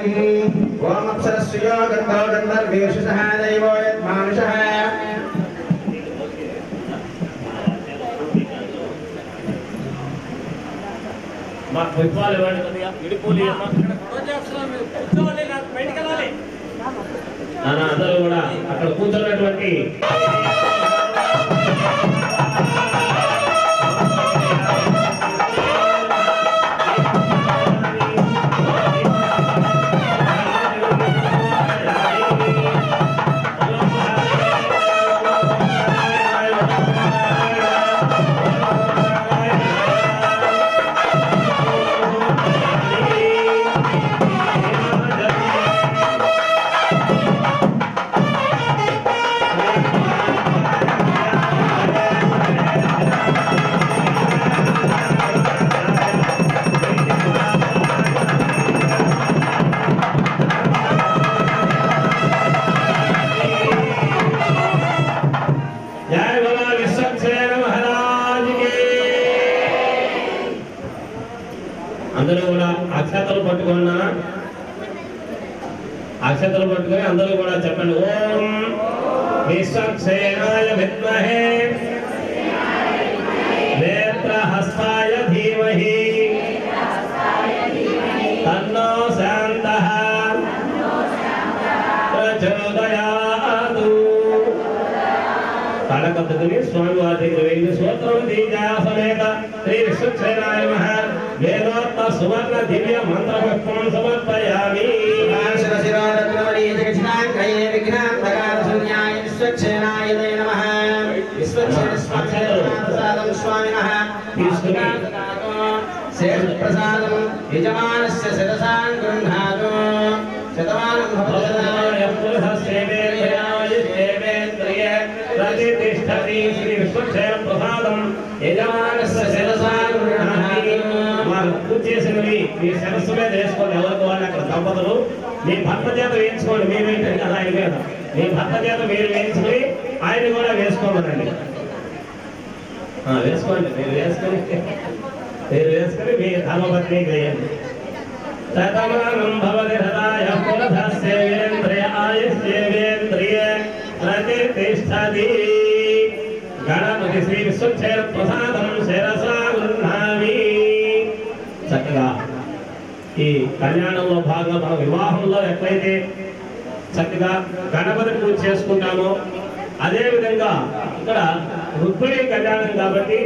ఓం అప్సరస్యో గంధో గంధర్వేషు సహ దైవో యత్మానుషః మా పుష్పాలు ఇవ్వండి కొద్దిగా విడిపోలి అందరూ కూడా అక్కడ కూర్చున్నటువంటి అందరూ కూడా అక్షతలు పట్టుకున్నా అక్షతలు పట్టుకొని అందరూ కూడా చెప్పండి ఓం విశ్వక్షేణాయ విద్మహే నేత్రహస్తాయ ధీమహి తన్నో శాంతః ప్రచోదయాతు కళకత్తుకుని స్వామివారి దగ్గర వెళ్ళి సూత్రవతీ జయా సమేత శ్రీ విశ్వక్షేణాయ నమః వేదోక్త సువర్ణ దివ్య మంత్ర పుష్పం సమర్పయామి విశ్వక్షేణాయ నమః విశ్వక్షేణస్వామినః స్వామినః తీసుకుని శేషప్రసాదం యజమానస్య శిరసాం గృహ్ణాతు శతమానం ప్రతిష్టతి శ్రీ విశ్వక్షేణ ప్రసాదం యజమానస్య శిరసాం గృహ్ణాతి పూజ చేసినవి మీ శిరస్సు మీద వేసుకోండి ఎవరికి వాళ్ళు అక్కడ దంపతులు మీ భర్త చేత వేయించుకోండి మీరు ఏంటంటే కదా ఆయన మీద మీ భర్త చేత మీరు వేయించుకుని ఆయన కూడా వేసుకోమనండి వేసుకోండి మీరు వేసుకొని మీ ధర్మపత్ని వేయండి శతమానం భవతి హృదయ పురధస్యేంద్రియ ఆయుష్యేంద్రియ ప్రతిష్టతి గణపతి శ్రీ విశ్వక్షేర ప్రసాదం శిరసా గృహ్ణామి. చక్కగా ఈ కళ్యాణంలో భాగంగా మనం వివాహంలో ఎట్లయితే చక్కగా గణపతి పూజ చేసుకుంటామో అదే విధంగా ఇక్కడ రుక్మిణి కళ్యాణం కాబట్టి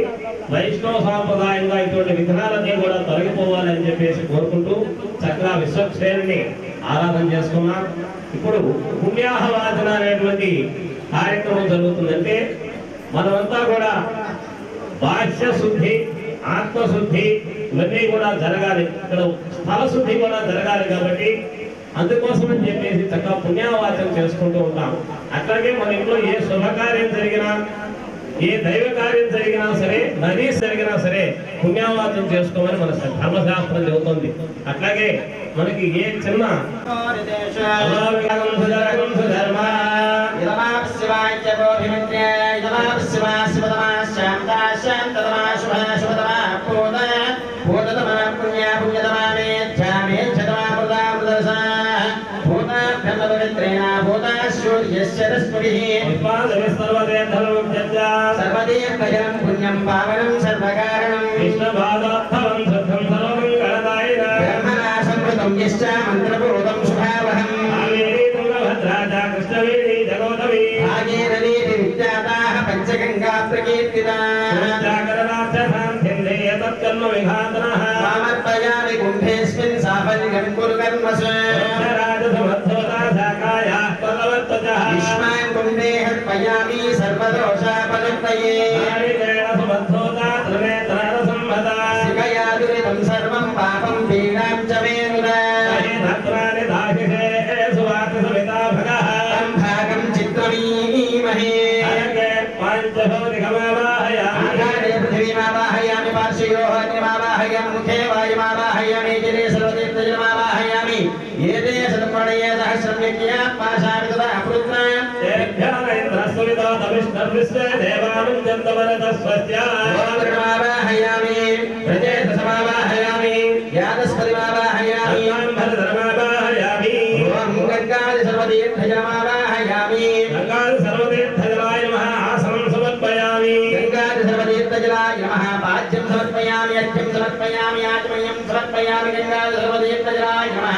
వైష్ణవ సాంప్రదాయంగా ఇటువంటి విఘ్నాలన్నీ కూడా తొలగిపోవాలని చెప్పేసి కోరుకుంటూ చక్కగా విశ్వక్షేణుని ఆరాధన చేసుకున్నాం. ఇప్పుడు పుణ్యాహవాచన అనేటువంటి కార్యక్రమం జరుగుతుందంటే మనమంతా కూడా బాహ్య శుద్ధి ఆత్మశుద్ధి ఇవన్నీ కూడా జరగాలి, ఇక్కడ స్థల శుద్ధి కూడా జరగాలి. కాబట్టి అందుకోసం అని చెప్పేసి చక్కగా పుణ్యావాచన చేసుకుంటూ ఉంటాం. అట్లాగే మన ఇంట్లో ఏ శుభకార్యం జరిగినా ఏ దైవ కార్యం జరిగినా సరే నది జరిగినా సరే పుణ్యావాచన చేసుకోమని మన ధర్మశాస్త్రం చెబుతుంది. అట్లాగే మనకి ఏ చిన్న सर्वदेवजनं पुण्यं पावनं सर्वकारणं विष्णुपादोत्थवं शुद्धं सर्वमङ्गलदायिन ब्रह्मणासंवृतं यश्च मन्त्रपूर्वं शुभावहम् कावेरी तुङ्गभद्रा च कृष्णवेणी जगोदवी भागीरथी विख्याताः पञ्चगङ्गा प्रकीर्तिताः जागरणार्थसान्ध्यन्ते तत्कर्म विघातनः समर्पयामि कुम्भेऽस्मिन् साफल्यं कुरु कर्मसु राजसमर्थोता शाखायाः पल्लवत्वचः युष्मान् कुम्भे हर्पयामि सर्वदोषापनिर्पये समर्थोता त्रिनेत्ररसंहता शिखया दुरितं सर्वं पापं पीडां च मे नुरा धत्राणि दाहिषे सुवातिसमिता भगः तं भागं चित्रमीमहे पाञ्चभौतिकमावाहयामि आधारे पृथिवीमावाहयामि पार्श्वयोः अग्निमावाहयामि मुखे वायुमावाहयामि जले सर्वतीर्थजलमावाहयामि एते सत्प्रणये सहस्रं यज्ञा पाशामि तदा पुरुत्रा देवानुजन्तवरतस्वस्यावाहयामि प्रजेतसमावाहयामि यादस्पतिमावाहयामि धर्मावाहयामि ओम गंगादि सर्वतीर्थजलमावाहयामि गंगादि सर्वतीर्थजलाय नमः आसनं समर्पयामि गंगादि सर्वतीर्थजलाय नमः पाद्यं समर्पयामि अर्घ्यं समर्पयामि आचमनीयं समर्पयामि गंगादि सर्वतीर्थजलाय नमः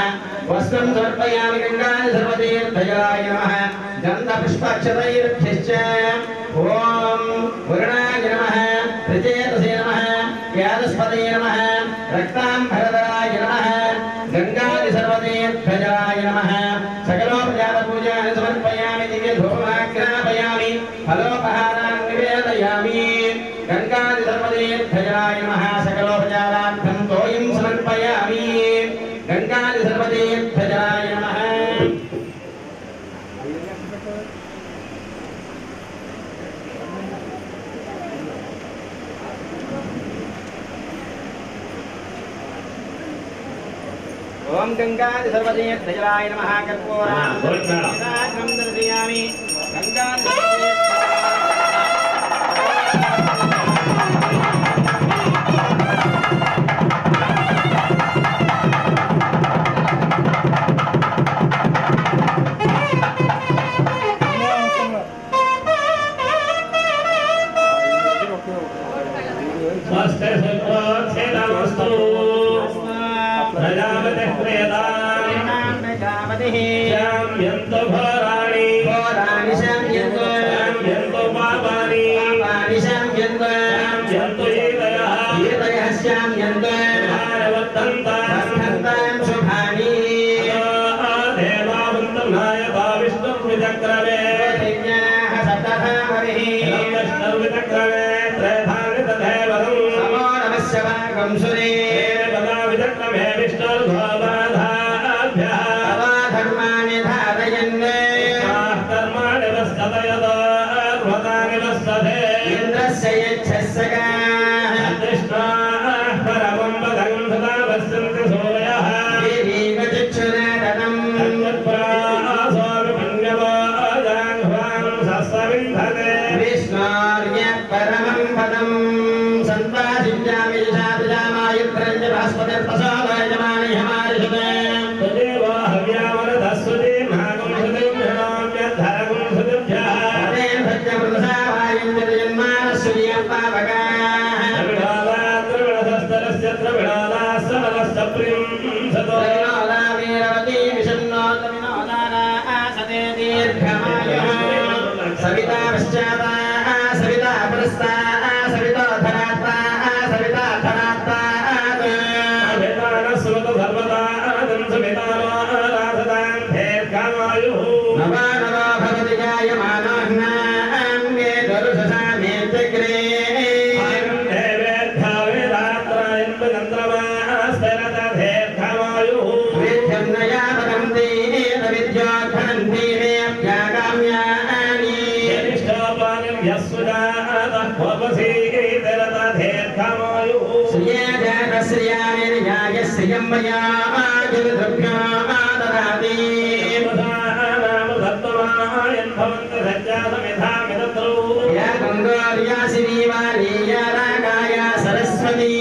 वस्त्रं समर्पयामि गंगादि सर्वतीर्थजलाय नमः गन्धपुष्पाक्षतैर्भ्यश्च ओम वरुणाय नमः प्रचेतसे नमः यादस्पतये नमः रक्ताम्बरधराय नमः गंगादि सर्वतीर्थजलाय नमः सकलोपचारपूजानि समर्पयामि दिव्यधूपमाग्रापयामि फलोपहारान् निवेदयामि गंगादि सर्वतीर्थजलाय नमः सकलोपचारार्थं तोयं समर्पयामि गंगादि सर्वतीर्थजलाय नमः ओम गंगादि सर्वतीर्थजलाय नमः कर्पूराग्रं दर्शयामि गंगादि जन्मा सविता पश्चाता सविता पुरस्ता सविता धरात्ता सविता धरात्ता नवा नवा भवति जायमानान्ये दरुषसामे चक्रे विद्यन्नया भगन्ति विद्योद्धनन्ति मे अभ्यागाम्यानि श्रिये जातश्रियानि न्याय श्रियं मया आयुर्द्रव्या ददाति या गङ्गोर्या श्रीवालीया रागाया सरस्वती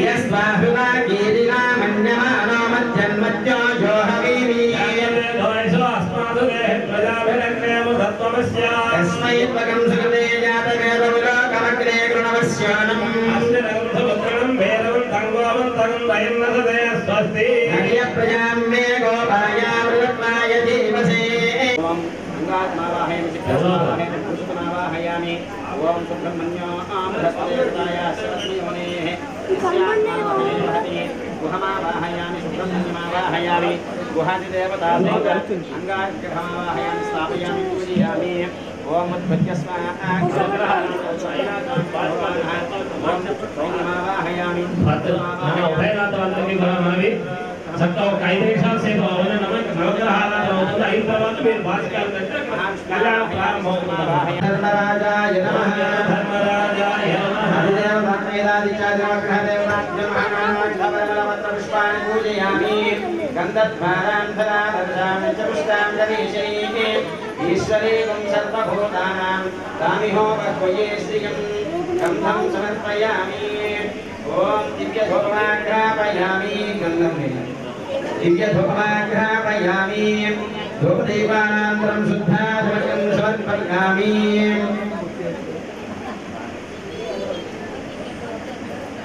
यस्वाहुला कीरिना मन्यमानो मध्यन्मत्यो जो हवीमि तस्मै त्वकं सुकृते जातवेदमुलोकमग्रे कृणवस्यानम् प्रजां मे गोपाया मृगत्वाय जीवसे अंगात्मावाहयामि ओम सुब्रह्मण्यो बृहस्पतिर्दाय सरस्वतीमुनेः गुहमावाहयामि सुब्रह्मण्यमावाहयामि गुहादिदेवता अंगाग्रहमावाहयामि स्थापयामि पूजयामि ओम मद्भ्य स्वाहा ओम भद्रमावाहयामि చక్కగా ఒక 5 నిమిషాల సేపు అవన నవగ్రహాలను అవుతుంది అయిన తర్వాత మీరు భాస్కర్ దగ్గర కళ్యాణం ప్రారంభమవుతుంది ధర్మరాజాయ నమః ధర్మరాజాయ నమః దేవతాత్మేదాదిచార్యవగ్రహదేవతాజ్ఞమహానామాఖ్యపరమలవత్ర పుష్పాణి పూజయామి గంధద్వారాం ధరాదర్శామి చ పుష్టాం దరీశైః ఈశ్వరీకం సర్వభూతానాం కామిహో వహ్వయే శ్రియం గంధం సమర్పయామి ఓం దివ్యధూపమాఘ్రాపయామి గంధం दिव्यधूपमाघ्रापयामि धूपदीपानान्तरं शुद्धाधुमकं समर्पयामि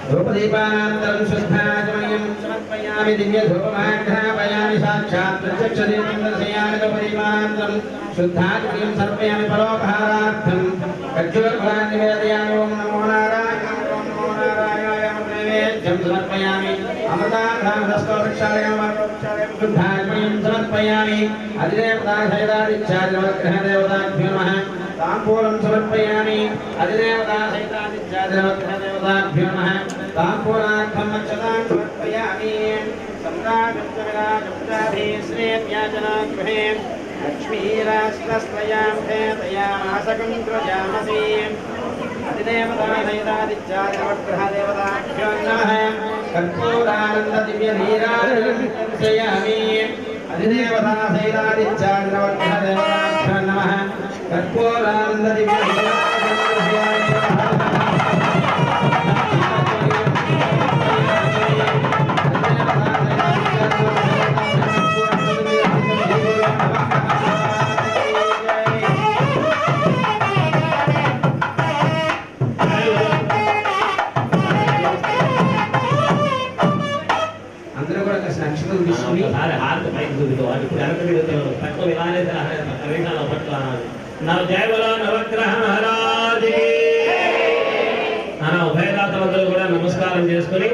धूपदीपानान्तरं शुद्धाधुमकं समर्पयामि दिव्यधूपमाघ्रापयामि साक्षात् प्रत्यक्षदीपं दर्शयामि धूपदीपानान्तरं शुद्धाधुमकं समर्पयामि परोपहारार्थं खर्जूरफलान् निवेदयामि ओम नमो नारायणाय ओम नमो नारायणाय नैवेद्यं समर्पयामि अमृताभ्यामस्तोक्षालयं शुद्धात्मयं समर्पयामि अधिदेवतासहितादिच्छादिनवग्रहदेवताभ्यो नमः ताम्बूलं समर्पयामि अधिदेवतासहितादिच्छादिनवग्रहदेवताभ्यो नमः ताम्बूलार्थं अक्षतां समर्पयामि सम्राजप्तविराजप्ताभिः श्रेयव्याजनागृहे लक्ष्मीराष्ट्रस्त्वयां भेदयामासकं त्रजामसि अधिदेवतासहितादिच्छादिनवग्रहदेवताभ्यो नमः कर्पूरानन्ददिव्यनीराजनंशयामि अधिदेवतासहितादिच्छादिनवग्रहदेवताभ्यो नमः जय बोलो नवग्रह महाराज ఉభయదాతలందరూ కూడా నమస్కారం చేసుకుని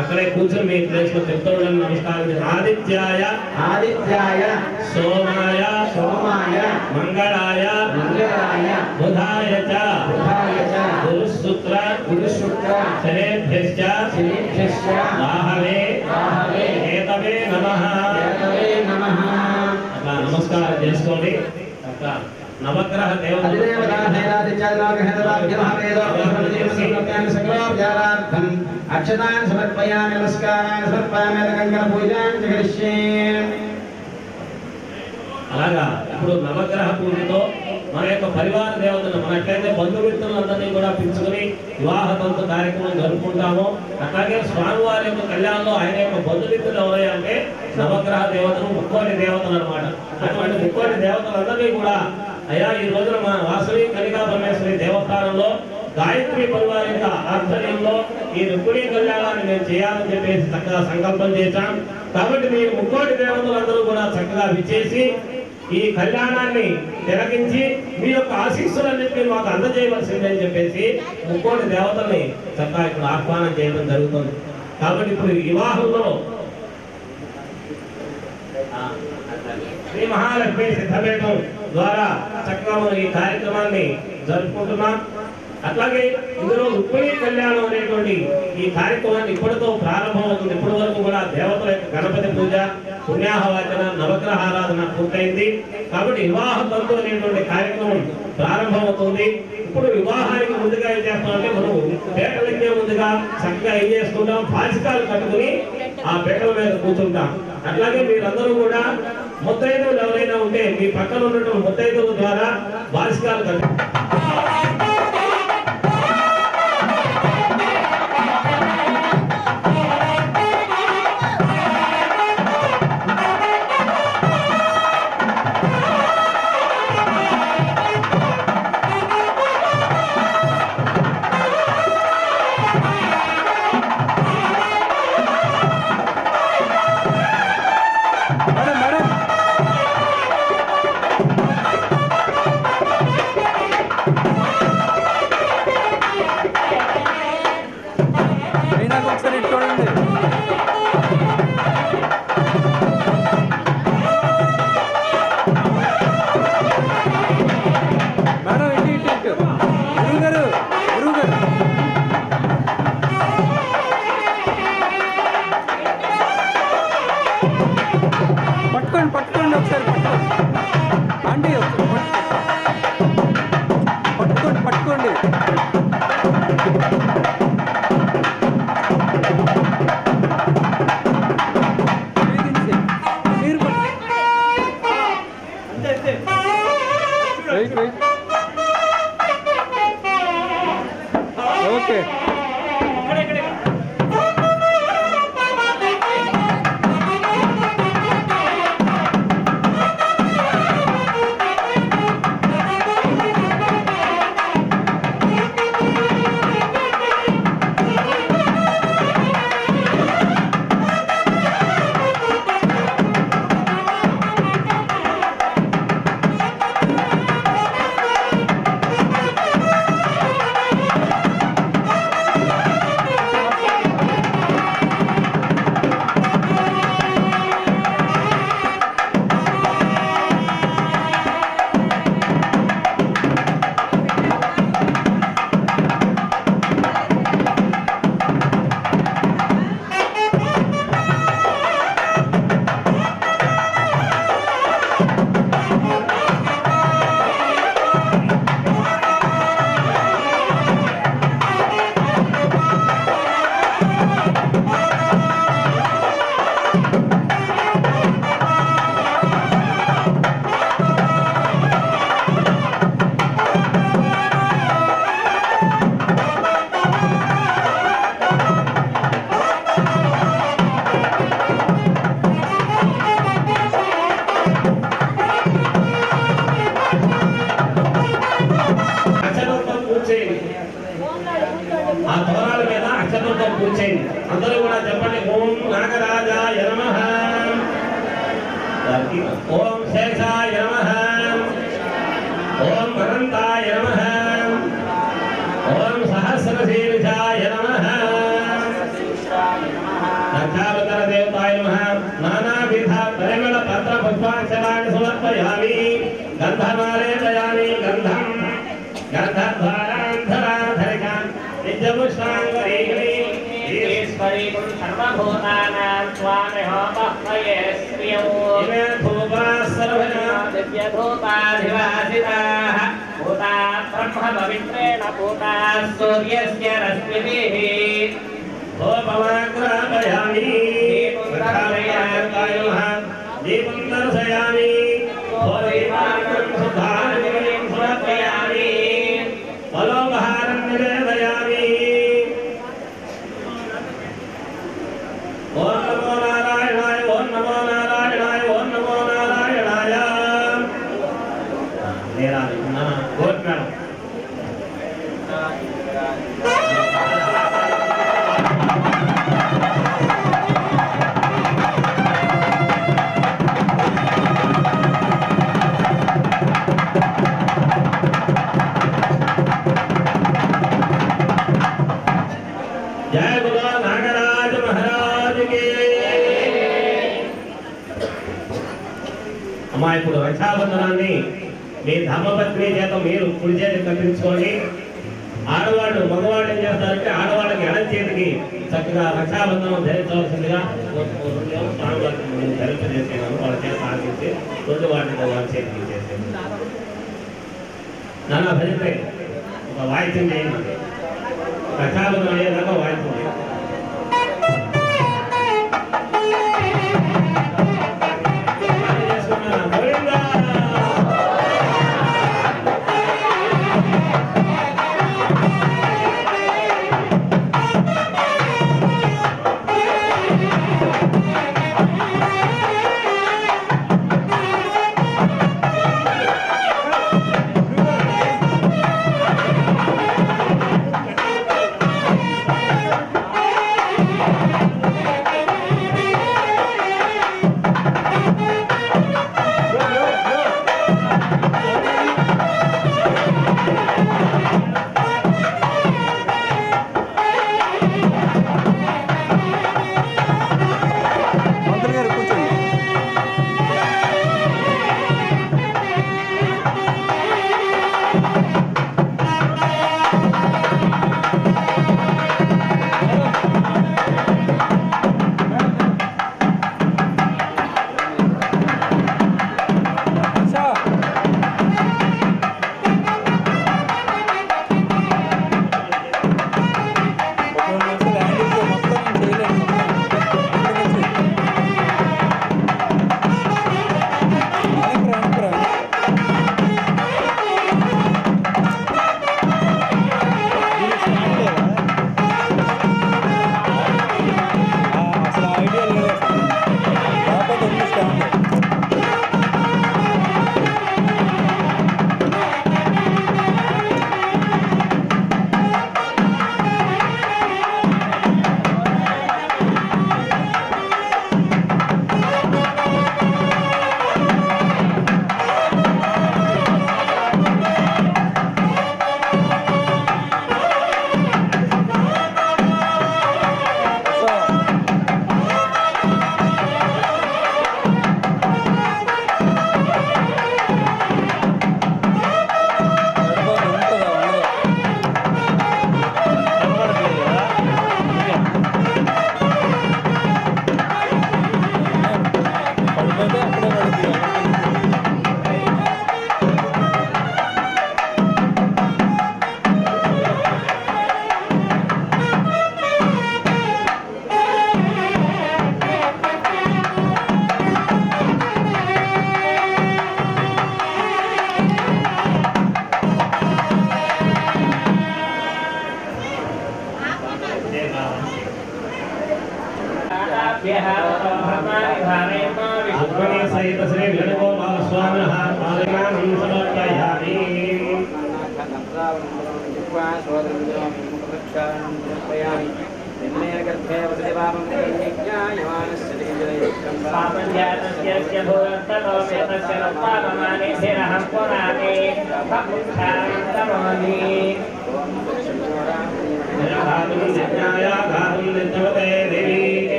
అక్కడే కూర్చొని మీ ప్లేస్ లో చెప్తూడని నమస్కారం ఆదిత్యాయ ఆదిత్యాయ సోమాయ సోమాయ మంగళాయ మంగళాయ బుధాయ చ బుధాయ చ గురుశుక్ర గురుశుక్ర శనేభ్యశ్చ శనేభ్యశ్చ రాహవే రాహవే కేతవే నమః కేతవే నమః అట్లా నమస్కారం చేసుకోండి అట్లా नवग्रह अक्षतान् समर्पयामि नमस्कारान् समर्पयामि कंकणपूजां च करिष्ये అలాగా ఇప్పుడు నవగ్రహ పూజతో మన యొక్క పరివార దేవతను మనట్లయితే బంధుమిత్రులందరినీ కూడా పిలుచుకుని వివాహ తంతు కార్యక్రమం జరుపుకుంటాము. అట్లాగే స్వామివారి యొక్క కళ్యాణంలో ఆయన యొక్క బంధుమిత్రులు ఎవరయ్యా అంటే నవగ్రహ దేవతలు, ముక్కోటి దేవతలు అనమాట. అటువంటి ముక్కోటి దేవతలందరినీ కూడా అయ్యా ఈ రోజున మా వాసవి కనికా పరమేశ్వరి దేవస్థానంలో గాయత్రి పరివారి యొక్క ఆధ్వర్యంలో ఈ రుక్మిణీ కళ్యాణాన్ని మేము చేయాలని చెప్పేసి చక్కగా సంకల్పం చేశాం. కాబట్టి మీరు ముక్కోటి దేవతలందరూ కూడా చక్కగా విచ్చేసి ఈ కళ్యాణాన్ని తిలకించి మీ యొక్క ఆశీస్సులన్నింటినీ మాకు అందజేయవలసిందని చెప్పేసి ముక్కోటి దేవతల్ని చక్కగా ఇక్కడ ఆహ్వానం చేయడం జరుగుతుంది. కాబట్టి ఇప్పుడు వివాహంలో శ్రీ మహాలక్ష్మి సిద్ధపీఠం ద్వారా చక్కగా మనం ఈ కార్యక్రమాన్ని జరుపుకుంటున్నాం. అట్లాగే ఇందులో రుక్మిణీ కళ్యాణం అనేటువంటి ఈ కార్యక్రమాన్ని ఇప్పటితో ప్రారంభమవుతుంది. ఇప్పటి వరకు కూడా దేవతల యొక్క గణపతి పూజ, పుణ్యాహవాచన, నవగ్రహ ఆరాధన పూర్తయింది. కాబట్టి వివాహ తంతు అనేటువంటి కార్యక్రమం ప్రారంభమవుతుంది. ఇప్పుడు వివాహానికి ముందుగా ఏం చేస్తామంటే మనం పీటలకే ముందుగా చక్కగా ఏం చేసుకుంటాం, బాసికాలు కట్టుకుని ఆ పీటల మీద కూర్చుంటాం. అట్లాగే మీరందరూ కూడా ముత్తైదువులు ఎవరైనా ఉంటే మీ పక్కన ఉన్నటువంటి ముత్తైదువుల ద్వారా బాసికాలు కట్టు. పట్టుకోండి ఒకసారి ఆంటీ పట్టుకోండి. మీరు ఓకే. ఆ తోరాల మీద అక్షరంతో కూర్చేయండి. అందరూ కూడా చెప్పండి. ఓం నాగరాజాయ నమః, ఓం శేషాయ నమః, ఓం అనంతాయ నమః, ఓం సహస్రశీర్షాయ నమః, దక్షావతార దేవతాయ నమః. నానావిధ పరిమళ పత్ర పుష్పాక్షరాన్ని సమర్పయామి. గంధమాలేపయామి. గంధం గంధద్వారాంధరాధరికా నిత్యపుష్పాంగరీగణీ ఈశ్వరీ సర్వభూతానాం స్వామిహోమహ్మయే శ్రియో ఇమే ధూపాః సర్వజా దివ్యధూపాధివాసితాః భూతా బ్రహ్మ పవిత్రేణ భూతాః సూర్యస్య రశ్మిభిః ధూపమాగ్రాపయామి. దీపం దర్శయామి. दीपानं सुधारं समर्पयामि फलोपहारं निवेदयामि ओम नमो नारायणाय ओम नमो नारायणाय ओम नमो नारायणाय मेरा ना गोट में जय बोलो नागराज महाराज के అమ్మా ఇప్పుడు రక్షాబంధనాన్ని మీ ధర్మపత్ని చేత మీరు కుడి చేతి కట్టించుకోండి ఆడవాళ్ళు మగవాళ్ళు ఏం చేస్తారంటే ఆడవాళ్ళకి ఎడం చేతికి చక్కగా రక్షాబంధనం ధరించవలసిందిగా స్వామివారికి ధరింపజేసేవాను వాళ్ళ చేత ఆశించి రెండు వాటిని వాళ్ళ చేతికి చేసేది నానా భజతే ఒక వాయిద్యం చేయండి రక్షాబంధనం అయ్యేదాకా వాయిద్యం చేయండి अग्नि सहित श्री वेणुगोपाल स्वामिनः पादयामि समर्पयामि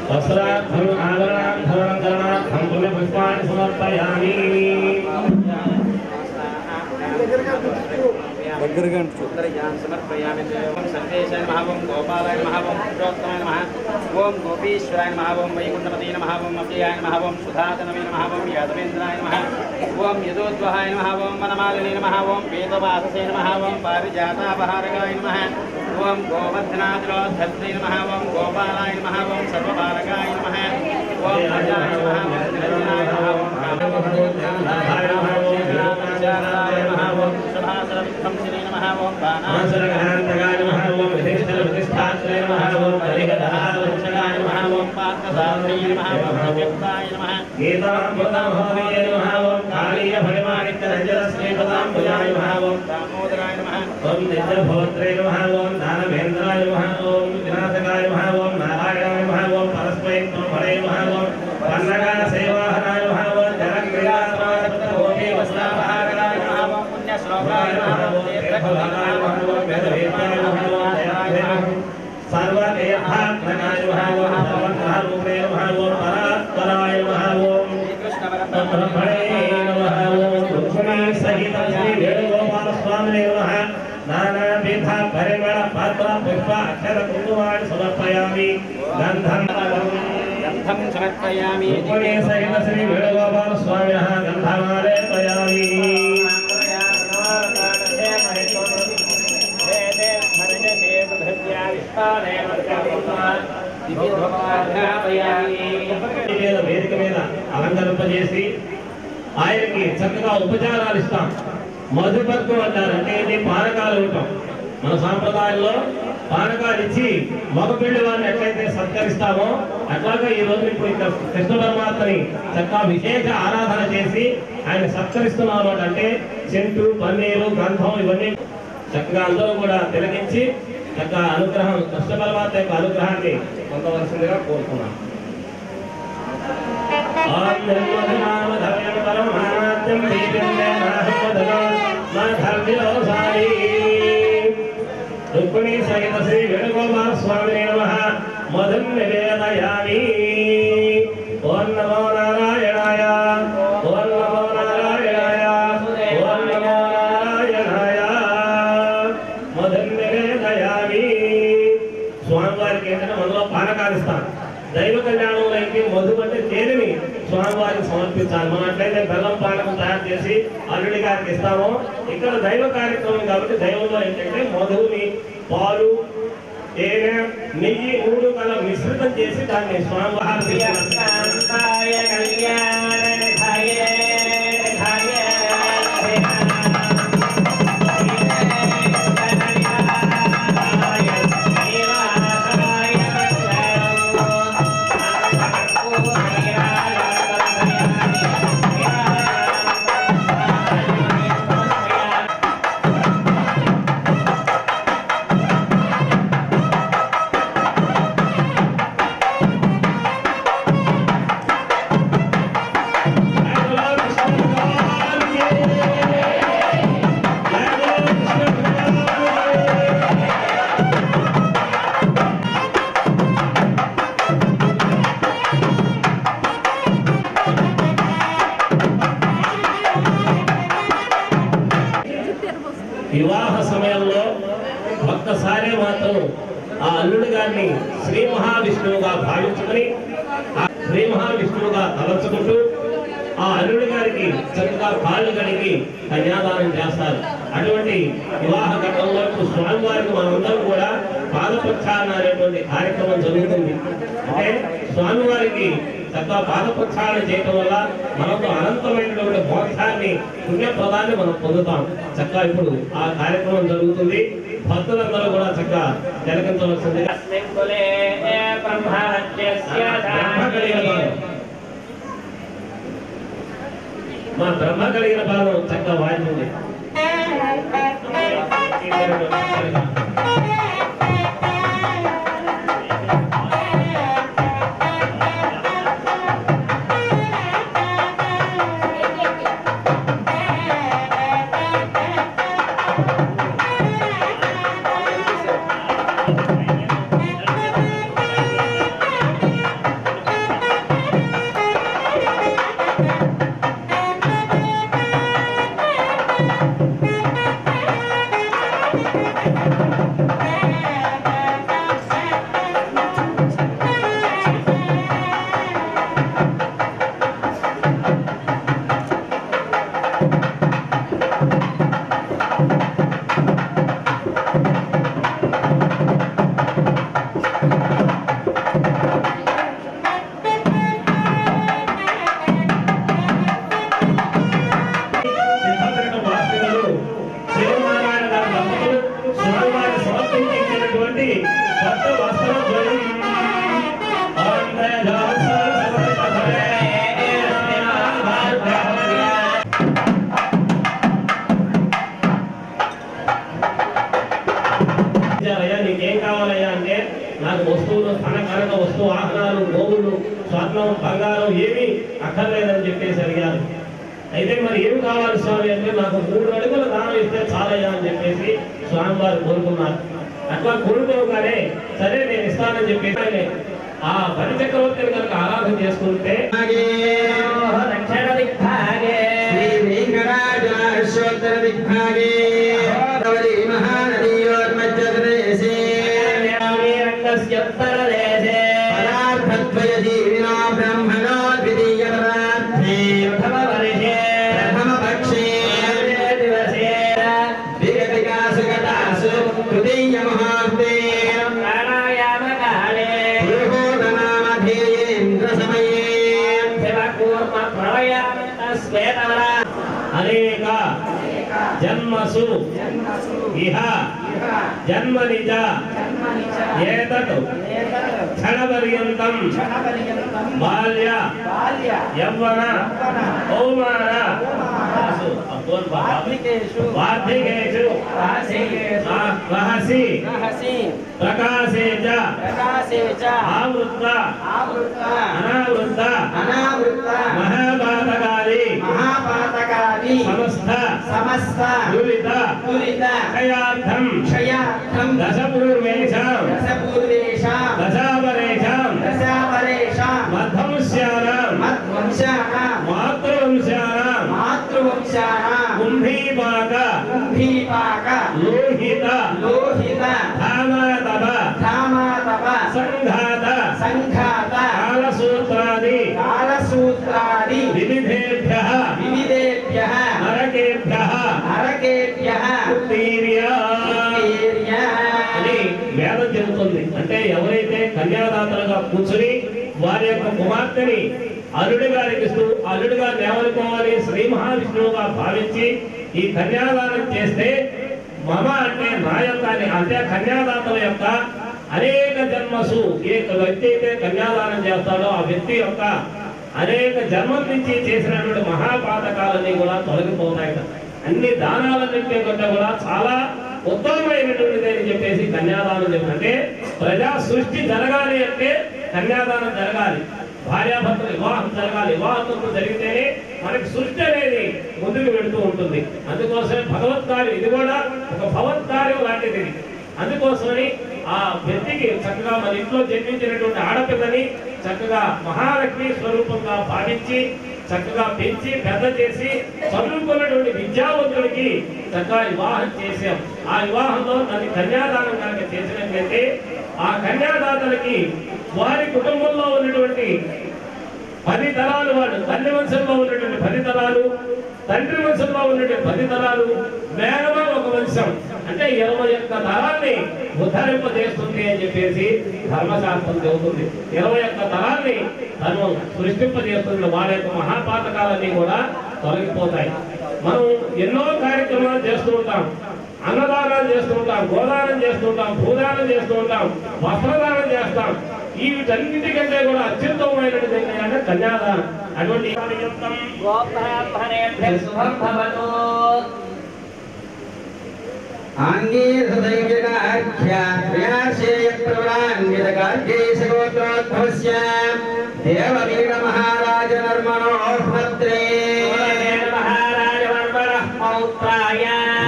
वस्त्रार्थं आभरणार्थं करणार्थं पुण्यपुष्पाणि समर्पयामि उत्तरज्ञान समर्पयामि ओम सर्वेशाय नमः ओम गोपालाय नमः ओम पुरुषोत्तमाय नमः ओम गोपीश्वराय नमः ओम वैकुंठपतये नमः ओम अव्ययाय नमः ओम सुधातनवे नमः ओम यादवेन्द्राय नमः ओम यदोद्वहाय नमः ओम वनमालिने नमः ओम वेदवाससे नमः ओम पारिजातापहारकाय नमः ओम गोवर्धनादिरोद्धत्रे नमः ओम गोपालाय नमः ओम सर्वपालकाय नमः ओम प्रजाय नमः ओम निरञ्जनाय नमः ओम कामनाय नमः ओम विनाशाय नमः ओम शुभासरविध्वंसिने नमः ओम बाणासुरघान्तकाय नमः ओम विधिष्ठलप्रतिष्ठात्रे नमः ओम हरिकथावंशकाय नमः ओम पार्थसारथ्ये नमः ओम अव्यक्ताय नमः गीतामृतमहोदये नमः ओम कालीयभयमाणिक्यरञ्जनश्रीपदाम्बुजाय नमः ओम दामोदराय नमः ओम नित्यभोत्रे नमः ओम दानवेन्द्राय नमः ओम विनाशकाय नमः ओम नारायणाय नमः ओम परस्मैत्वफले नमः ओम वन्नकाय सेवाहनाय नमः ओम जलक्रीडासमासप्तभोगे वस्त्रापहारकाय नमः ओम पुण्यश्लोकाय नमः ओम तीर्थफलाय नमः ओम वेदवेद्याय नमः ओम दयाय नमः सर्वदेहात्मकाय नमः ओम सर्वग्रहरूपे नमः ओम परात्पराय नमः ओम कृष्णपरब्रह्मणे नमः ओम रुक्मिणी सहित श्री वेणुगोपाल स्वामिने नमः नानाविध परिमळ पात्र पुष्प अक्षर कुंकुमानि समर्पयामि गन्धं समर्पयामि रुक्मिणी सहित श्री वेणुगोपाल स्वामिनः गन्धमालेपयामि వేదిక మీద అలంకరింపజేసి ఆయనకి చక్కగా ఉపచారాలు ఇస్తాం. మధుపర్కం అంటారంటే ఇది పానకాలు ఇవ్వటం. మన సాంప్రదాయంలో పానకాలు ఇచ్చి మగ పెళ్లి వారిని ఎట్లయితే సత్కరిస్తామో అట్లాగా ఈ రోజు ఇప్పుడు ఇక్కడ కృష్ణ పరమాత్మని చక్కగా విశేష ఆరాధన చేసి ఆయన సత్కరిస్తున్నాం అన్నమాట. అంటే చెంటు పన్నీరు గంధం ఇవన్నీ చక్కగా అందరూ కూడా తిలకించి చక్కగా అనుగ్రహం కృష్ణ పరమాత్మ యొక్క అనుగ్రహాన్ని పొందవలసిందిగా కోరుతున్నాం. రుక్మిణీ సహిత శ్రీ వేణుగోపాల స్వామినే నమః మధుం నివేదయామి. ఓం నమో నారాయణాయ ఓం నమో నారాయణాయ ఓం నమో నారాయణాయ మధుం నివేదయామి. స్వామివారికి ఏంటంటే మనలో పానకాలు ఇస్తాం. దైవ కళ్యాణంలో అయితే మధు అంటే తేనెని స్వామివారికి సమర్పించాలి. మనం అట్లయితే బెల్లం పానకం తయారు చేసి అల్లుడి గారికి ఇస్తామో ఇక్కడ దైవ కార్యక్రమం కాబట్టి దైవంలో ఏంటంటే మధుని పాలు తేనె నెయ్యి మూడు కల మిశ్రితం చేసి దాన్ని స్వామివారికి వివాహ సమయంలో ఒక్కసారి మాత్రం ఆ అల్లుడి గారిని శ్రీ మహావిష్ణువుగా భావించుకొని ఆ శ్రీ మహావిష్ణువుగా తలచుకుంటూ ఆ అల్లుడి గారికి చక్కగా కాళ్ళు కడిగి కన్యాదానం చేస్తారు. అటువంటి వివాహ ఘట్టంలో స్వామివారికి మనందరం కూడా పాదప్రక్షాళన అనేటువంటి కార్యక్రమం జరుగుతుంది. అంటే స్వామివారికి చక్కగా పాదప్రక్షాళన చేయటం వల్ల మనకు అనంతమైనటువంటి మోక్షాన్ని పుణ్యప్రదాన్ని మనం పొందుతాం. చక్కగా ఇప్పుడు ఆ కార్యక్రమం జరుగుతుంది. భక్తులందరూ కూడా చక్కగా తిలకించవలసిందిగా మా బ్రహ్మ కలిగిన భాగం చక్కగా వాయించింది. అయితే మరి ఏమి కావాలి స్వామి అంటే నాకు 3 అడుగుల దానం ఇస్తే చాలయ్యా అని చెప్పేసి స్వామివారు కోరుకున్నారు. అట్లా కోరుకోగానే సరే నేను ఇస్తానని చెప్పేసి ఆ బలి చక్రవర్తిని కనుక ఆరాధన చేసుకుంటే దక్షిణ దిగ్భాగే దిగ్భాగే మహానదీయోర్మధ్యప్రదేశే రంగస్యోత్తరదేశే పదార్థద్వయ జీవినో బ్రహ్మణో ద్వితీయ పదార్థే ప్రథమవర్షే ప్రథమపక్షే దివసే విగతికాసుగతాసు తృతీయ ముహూర్తే ప్రాణాయామకాలే పురుహూతనామధేయేంద్ర సమయే శివకూర్మ ప్రళయామిత శ్వేతవర అనేక జన్మసు ఇహ జన్మనిజ ఏతత్ క్షణపర్యంతం బాల్య యవ్వన కౌమార వార్ధికేషు రహసి ప్రకాశే చ ఆవృత్త అనావృత్త మహాపాతకాలి సమస్త దురిత క్షయార్థం దశపూర్వేషాం దశాపరేషాం మధ్వంశానాం మాతృవంశానాం కుంభీపాక లోహిత ధామాతప సంఘాత కాలసూత్రాది వివిధేభ్యః నరకేభ్యః అని వేదం చెబుతుంది. అంటే ఎవరైతే కన్యాదాతలుగా కూర్చుని వారి యొక్క కుమార్తెని అల్లుడి గారికి ఇస్తూ అల్లుడి గారిని ఏమనుకోవాలి, శ్రీ మహావిష్ణువుగా భావించి ఈ కన్యాదానం చేస్తే మమ అంటే నా యొక్క అంటే కన్యాదాతల యొక్క అనేక జన్మసు ఏ వ్యక్తి అయితే కన్యాదానం చేస్తాడో ఆ వ్యక్తి యొక్క అనేక జన్మల నుంచి చేసినటువంటి మహాపాతకాలన్నీ కూడా తొలగిపోతాయట. అన్ని దానాలన్నింటి కంటే కూడా చాలా ఉత్తమమైనటువంటిది అని చెప్పేసి కన్యాదానం చెప్పంటే ప్రజా సృష్టి జరగాలి అంటే కన్యాదానం జరగాలి, భార్యాభర్తల వివాహం జరగాలి. వివాహం జరిగితేనే మనకి సృష్టి అనేది ముందుకు వెళుతూ ఉంటుంది. అందుకోసమే భగవత్కార్యం, ఇది కూడా ఒక భగవత్కార్యం లాంటిది. అందుకోసమని ఆ వ్యక్తికి చక్కగా మన ఇంట్లో జన్మించినటువంటి ఆడపిల్లని చక్కగా మహాలక్ష్మి స్వరూపంగా భావించి చక్కగా పెంచి పెద్ద చేసి చదువుకున్నటువంటి విద్యావంతుడికి చక్కగా వివాహం చేశాం. ఆ వివాహంలో దాన్ని కన్యాదానం కనుక చేసినట్లయితే ఆ కన్యాదాతలకి వారి కుటుంబంలో ఉన్నటువంటి 10 తరాలు, వాడు తల్లి వంశంలో ఉన్నటువంటి 10 తరాలు, తండ్రి వంశంలో ఉన్నటువంటి 10 తరాలు, మేనమా ఒక వంశం అంటే 21 తరాల్ని ఉద్ధరింపజేస్తుంది అని చెప్పేసి ధర్మశాస్త్రం చెబుతుంది. 21 తరాల్ని తను సృష్టింపజేస్తుంది. వాళ్ళ యొక్క మహాపాతకాలన్నీ కూడా తొలగిపోతాయి. మనం ఎన్నో కార్యక్రమాలు చేస్తూ ఉంటాం, అన్నదానాలు చేస్తూ ఉంటాం, గోదానం చేస్తూ ఉంటాం, భూదానం చేస్తూ ఉంటాం, వస్త్రదానం చేస్తాం. ఈ వీటన్నిటికంటే కూడా అత్యుత్తమైనటువంటి అంటే కన్యాదానం. అటువంటి దేవవీర మహారాజ నర్మణో భద్రే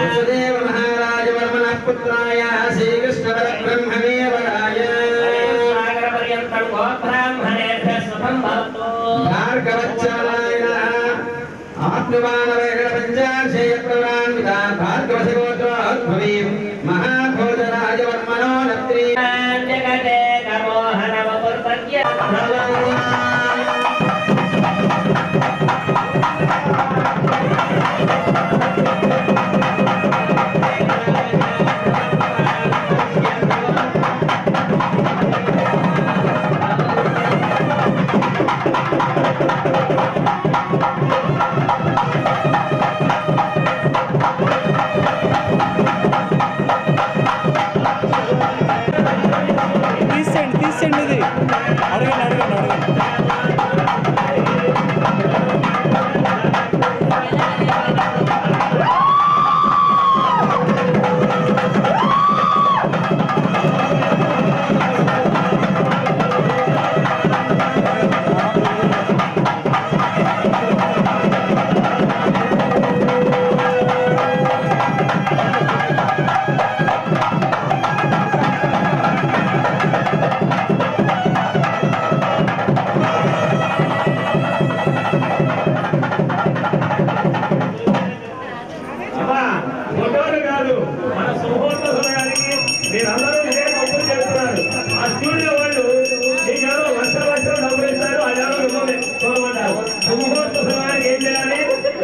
వసుదేవ మహారాజ వర్మణ పుత్రాయ శ్రీకృష్ణ పరబ్రహ్మణే వరాయ భార్గవచ్చారాయణ ఆప్నుమానవేగ పంచాశేయ ప్రవరాన్విత భార్గవసగోత్రోద్భవీ మహాభోజరాజ వర్మణో నత్రీ తీసేయండి ఇది అడగండి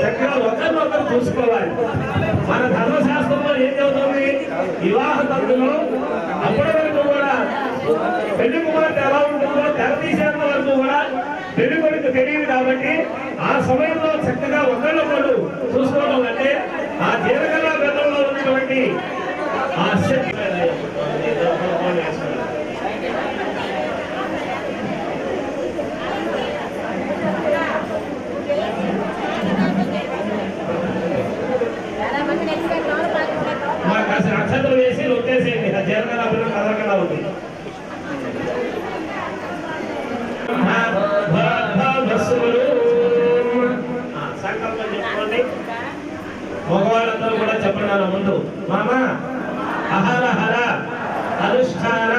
చక్కగా ఒకరినొకరు చూసుకోవాలి. మన ధర్మశాస్త్రంలో ఏం చెబుతుంది? వివాహ తంతులో అప్పటి వరకు కూడా పెళ్లి కుమార్తె ఎలా ఉంటుందో తెర తీసేంత వరకు కూడా పెళ్లి కొడుకు తెలియదు. కాబట్టి ఆ సమయంలో చక్కగా ఒకరినొకరు చూసుకోవడం అంటే ఆ దీర్ఘకాల బెల్లంలో ఉన్నటువంటి ఆ శక్తి నక్షత్రం వేసి నొక్కేసేయండి. ఆ జీలకర్ర అభివృద్ధి కదలకుండా ఉంటుంది. సంకల్పం చెప్పుకోండి. మగవాళ్ళందరూ కూడా చెప్పండి. నా ముందు మామ అహరహర అనుష్ఠాన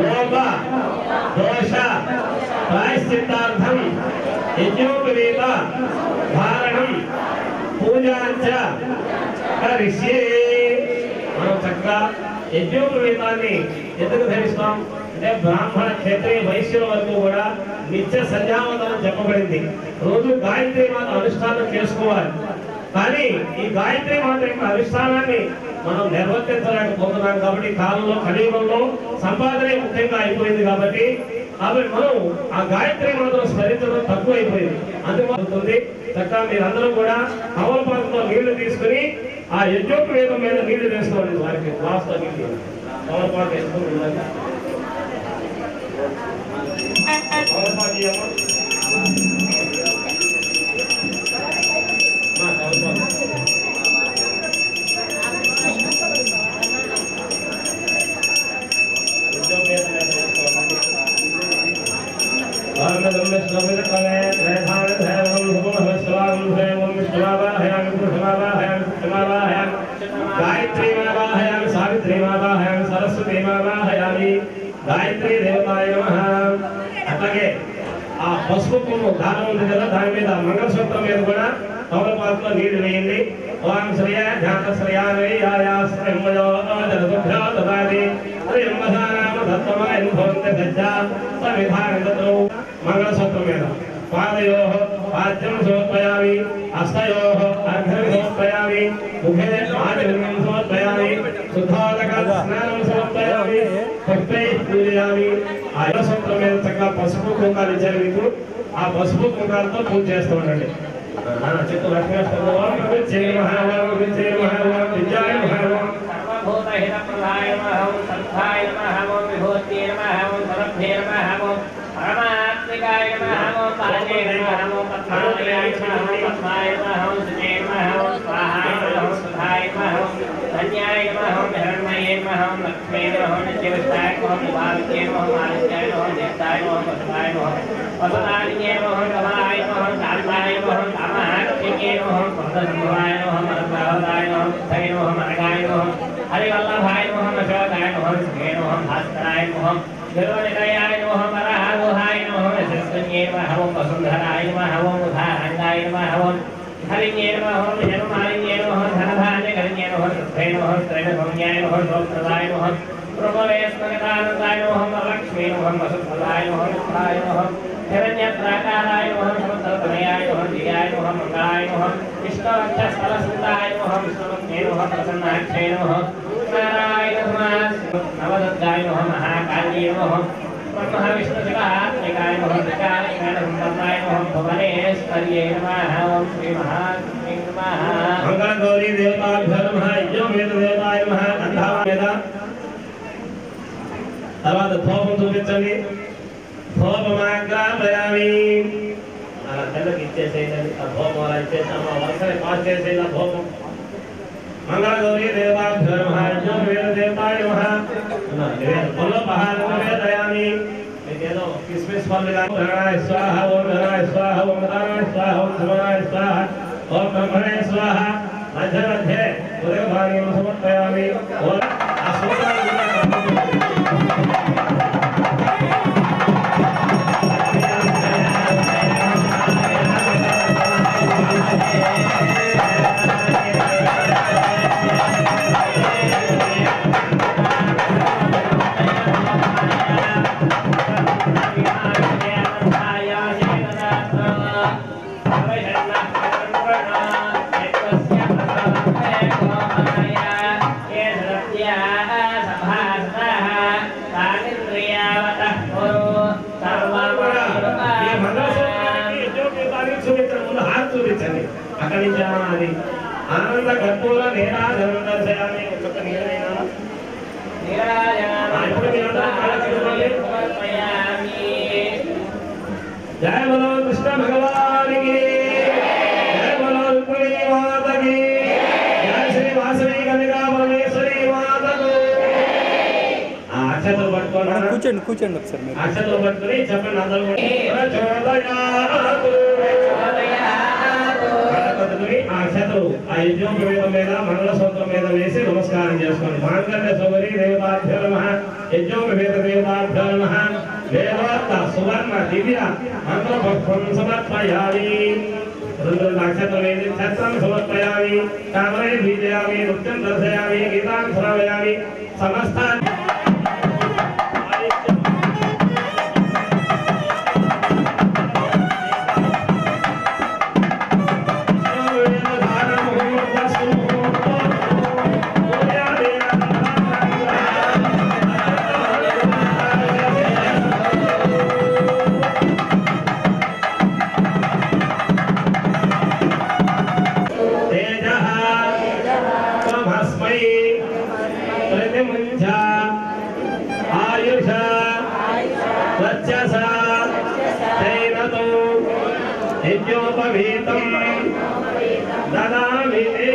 లోప దోష ప్రాయశ్చిత్తార్థం యజ్ఞోపవీత ధారణం పూజాంచ కరిష్యే. మనం చక్కగా యజ్ఞోపవీతాన్ని ఎందుకు ధరిస్తాం అంటే బ్రాహ్మణ క్షత్రియ వైశ్యుల వరకు కూడా నిత్య సంధ్యావందనం చెప్పబడింది. రోజు గాయత్రి మాత అనుష్ఠానం చేసుకోవాలి. కానీ ఈ గాయత్రి మాత యొక్క అనుష్ఠానాన్ని మనం నిర్వర్తించలేకపోతున్నాం. కాబట్టి కాలంలో కలియుగంలో సంపాదనే ముఖ్యంగా అయిపోయింది. కాబట్టి మనం ఆ గాయత్రి మాత్రం స్మరించడం తక్కువ అయిపోయింది. అందుకవుతుంది చక్కగా మీరందరూ కూడా కమలపాకంలో నీళ్లు తీసుకుని ఆ యజ్ఞోపవేదం మీద నీళ్లు వేసుకోండి. వారికి గ్లాస్తో నీళ్ళు కమలపాక వేసుకుని गायत्री मावाहयामि सावित्री मावाहयामि सरस्वती मावाहयामि गायत्री देवताय नमः. అట్లాగే ఆ పసుపు కొమ్ము దానం ఉంది కదా, దాని మీద మంగళసూత్రం మీద కూడా కమలపాకంలో నీళ్లు వేయండి. ఓం శ్రేయ ధ్యాత శ్రేయాశ్రయమయో జలదుభ్యో దదాది శ్రీమధానామ దత్తమాయ భవంతి సజ్జా సవిధానిదతో. మంగళసూత్రం మీద పాదయోః పాద్యం సమర్పయామి, హస్తయోః అర్ఘ్యం సమర్పయామి, ముఖే ఆచమనం సమర్పయామి, శుద్ధోదక స్నానం సమర్పయామి, పుష్పైః పూజయామి. ఆ సూత్రం మీద చక్కగా పసుపు కుంకాలు ఇచ్చారు మీకు. ఆ పసుపు కుంకాలతో పూజ చేస్తూ ఉండండి. చిత్త परमात्मिकाय नमः. ओम पादे नमः. ओम पद्मालयाय नमः. ओम पद्माय नमः. ओम सुजे नमः. ओम स्वाहाय नमः. ओम सुधाय नमः. ओम धन्याय नमः. ओम हिरण्मये नमः. ओम लक्ष्मी नमः. ओम नित्यविष्टाय नमः. ओम निवारित्ये नमः. ओम आदित्याय नमः. ओम ज्येष्ठाय नमः. ओम वसुधाय नमः. वसुधारिण्ये नमः. ओम कमलाय नमः. ओम कान्ताय नमः. ओम कामहाक्षिण्ये नमः. ओम पद्मसंभवाय नमः. ओम मनोभावाय नमः. ओम बुद्धाय नमः. ओम अनगाय नमः. हरिवल्लभाय नमः. ओम अशोकाय नमः. ओम सुखे नमः. ओम भास्कराय नमः. गुरुनिलयाय नमः. मरहाय नमः. शस्त्रज्ञे नमः. ओम वसुन्धराय नमः. ओम उदाहरणाय नमः. ओम हरिण्ये नमः. ओम जन्मालिन्ये नमः. धनधान्यकरिण्ये नमः. सुखे नमः. त्रैणभौम्याय नमः. शोत्रदाय नमः. प्रबलेस्मगतानन्दाय नमः. लक्ष्मी नमः. वसुफलाय नमः. मित्राय नमः. हिरण्यप्राकाराय नमः. समुद्रतनयाय नमः. दियाय नमः. मंगलाय नमः. विष्णुवक्षस्थलस्थिताय नमः. विष्णुवक्षे नमः. प्रसन्नाक्षे नमः. नारायण नमः. नवदत्ताय नमः. महाकाल्ये नमः. ब्रह्मविष्णुशिवात्मिकाय नमः. विकारिकाय नमः. भुवनेश्वर्यै नमः. ओम श्री महालक्ष्मी नमः. मंगलगौरी देवताभ्यो नमः. यज्ञोपवीत देवताय नमः. गन्धावेద తర్వాత ధూపం చూపించండి. ధూపమాగ్రాపయామి. అలా తెల్లకి ఇచ్చేసేయండి. ఆ ధూపం అలా ఇచ్చేసాము. వరుసని పాస్ చేసేది ఆ ధూపం. మంగళగౌరీ దేవతాభ్యో నమః. యజ్ఞోపవీత దేవతాయ నమః. పుల్లపహారయామి. మీకేదో కిస్మిస్ పళ్ళు కానీ ధనాయ స్వాహ. ఓం ధనాయ స్వాహ. ఓం ధనాయ స్వాహ. ఓం ధనాయ స్వాహ. ఓం బ్రహ్మణే స్వాహ. మధ్య మధ్యే ఉదయభాగ్యం సమర్పయామి. ఆ సూత్రాలు అక్కడి నుంచి అది ఆనంద కర్పూర నీరాజనం దర్శయామి. ఒక్కొక్క నీరైనా ఇప్పుడు మీరందరూ కళ్ళ కట్టుకోండి. జయ బలో కృష్ణ భగవానికి, జయ బలో రుక్మిణీ మాతకి, జయ శ్రీ వాసవి కన్యకా పరమేశ్వరి మాతకు. ఆ అక్షతలు పట్టుకోండి. కూర్చోండి ఒకసారి మీరు. అక్షతలు పట్టుకుని చెప్పండి అందరూ కూడా. ప్రచోదయాతు. పట్టుకుని ఆ అక్షతలు ఆ యజ్ఞోపవేదం మీద మంగళ సూత్రం మీద వేసి నమస్కారం చేసుకోండి. మాంగళ్య సౌకర్య దేవతాభ్యో నమః, యజ్ఞోపవేద దేవతాభ్యో నమః. వేదోక్త సువర్ణ దివ్య మంత్ర పుష్పం సమర్పయామి. రెండు అక్షతలు వేసి ఛత్రం సమర్పయామి. కామరే బీజయామి, నృత్యం దర్శయామి, గీతాం శ్రావయామి. సమస్త యజ్ఞోపవీతం దదామి తే.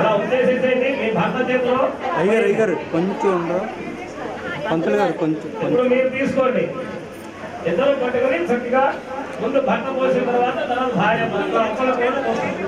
అలా ఉద్దేశించండి మీ భర్త చేతిలో. అయ్యారు కొంచెం ఉండరు పంతులు గారు కొంచెం ఇప్పుడు మీరు తీసుకోండి. ఇద్దరు పట్టుకుని చక్కగా ముందు భర్త పోసిన తర్వాత భార్య భర్త అక్కడ కూడా పోస్తుంది.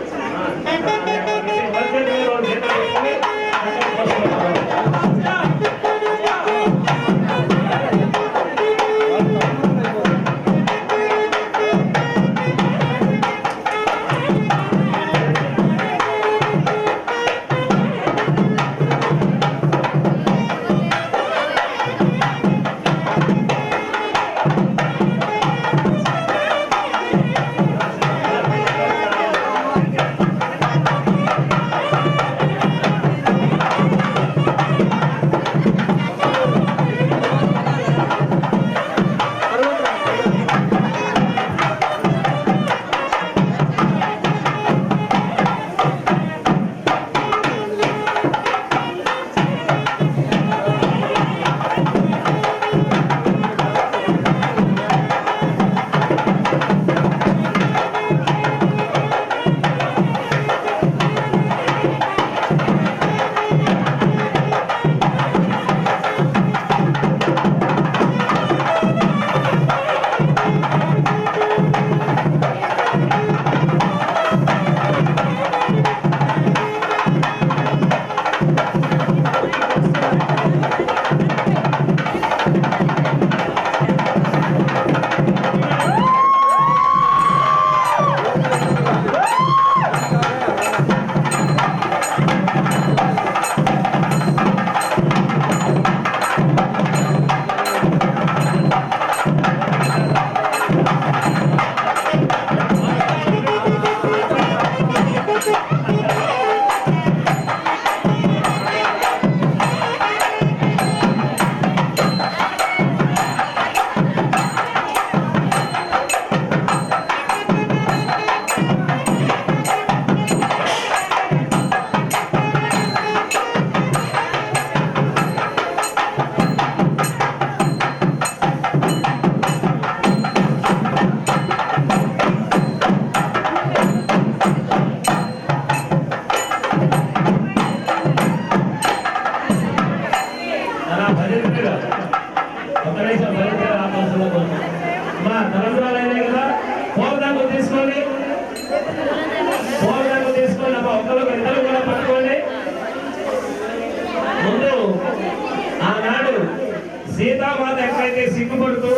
సీతామాత ఎక్కడైతే సిగ్గుపడుతూ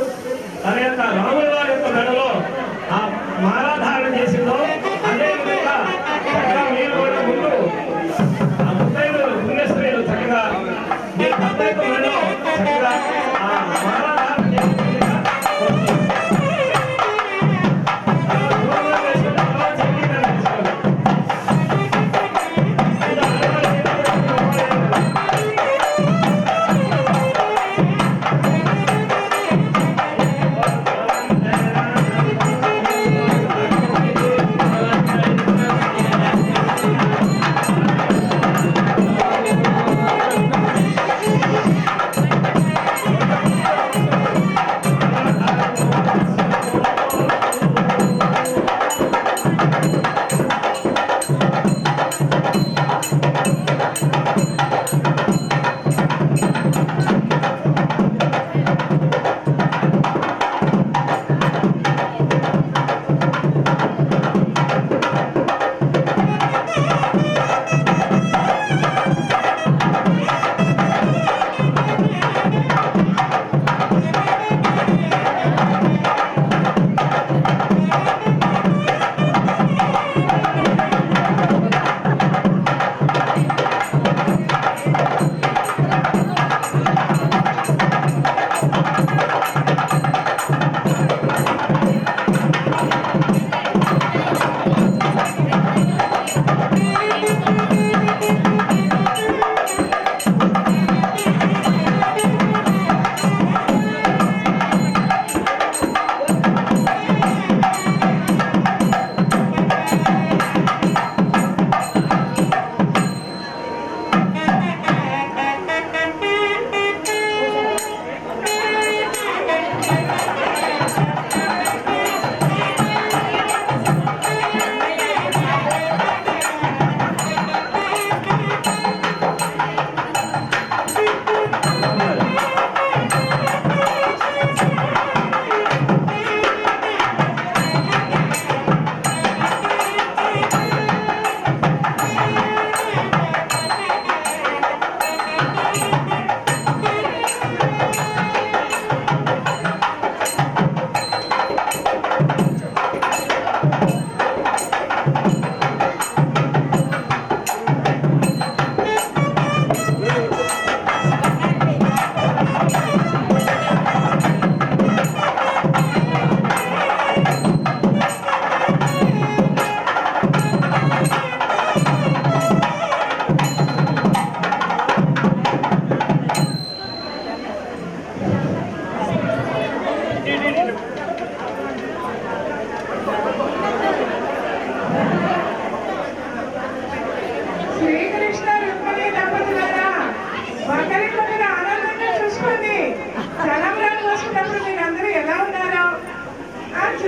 తన యొక్క రాముల వారి యొక్క మెడలో ఆ మాలాధారణ చేసిందో అదే విధంగా చక్కగా మీరు కూడా ముందు ఆ ముత్తైదులు పుణ్యస్త్రీలు చక్కగా మీ భర్త మెడలో చక్కగా ఆ మాలాధారణ చేసిందిగా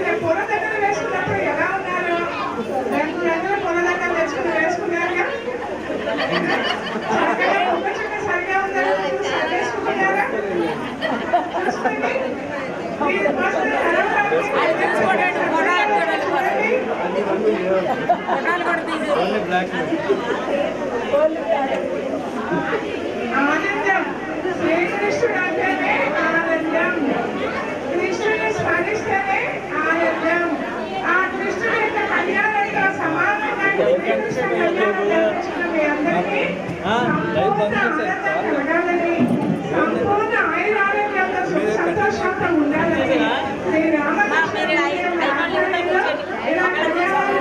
అంటే పొరదండలు వేసుకున్నప్పుడు ఎలా ఉన్నారు? రంగురంగుల పొరదండలు తెచ్చుకుని వేసుకున్నారుగా. చక్కగా ఒక్క చుక్క సరిగా ఉందని సరివేసుకుంటున్నారా? చూసుకోండి. మీరు ఫస్ట్ ఆనందం. శ్రీకృష్ణుడు అంటేనే ఆనందం. కృష్ణుని స్మరిస్తేనే ఆనందం. ఆ కృష్ణుడి యొక్క కళ్యాణంతో సమానంగా శ్రీకృష్ణ కళ్యాణం జరిపించిన మీ అందరికీ సంపూర్ణ ఆనందం కలగాలని, సంపూర్ణ ఆయురారోగ్యంతో సుఖ సంతోషంతో ఉండాలని శ్రీ రామకృష్ణ ఇలా కళ్యాణాలు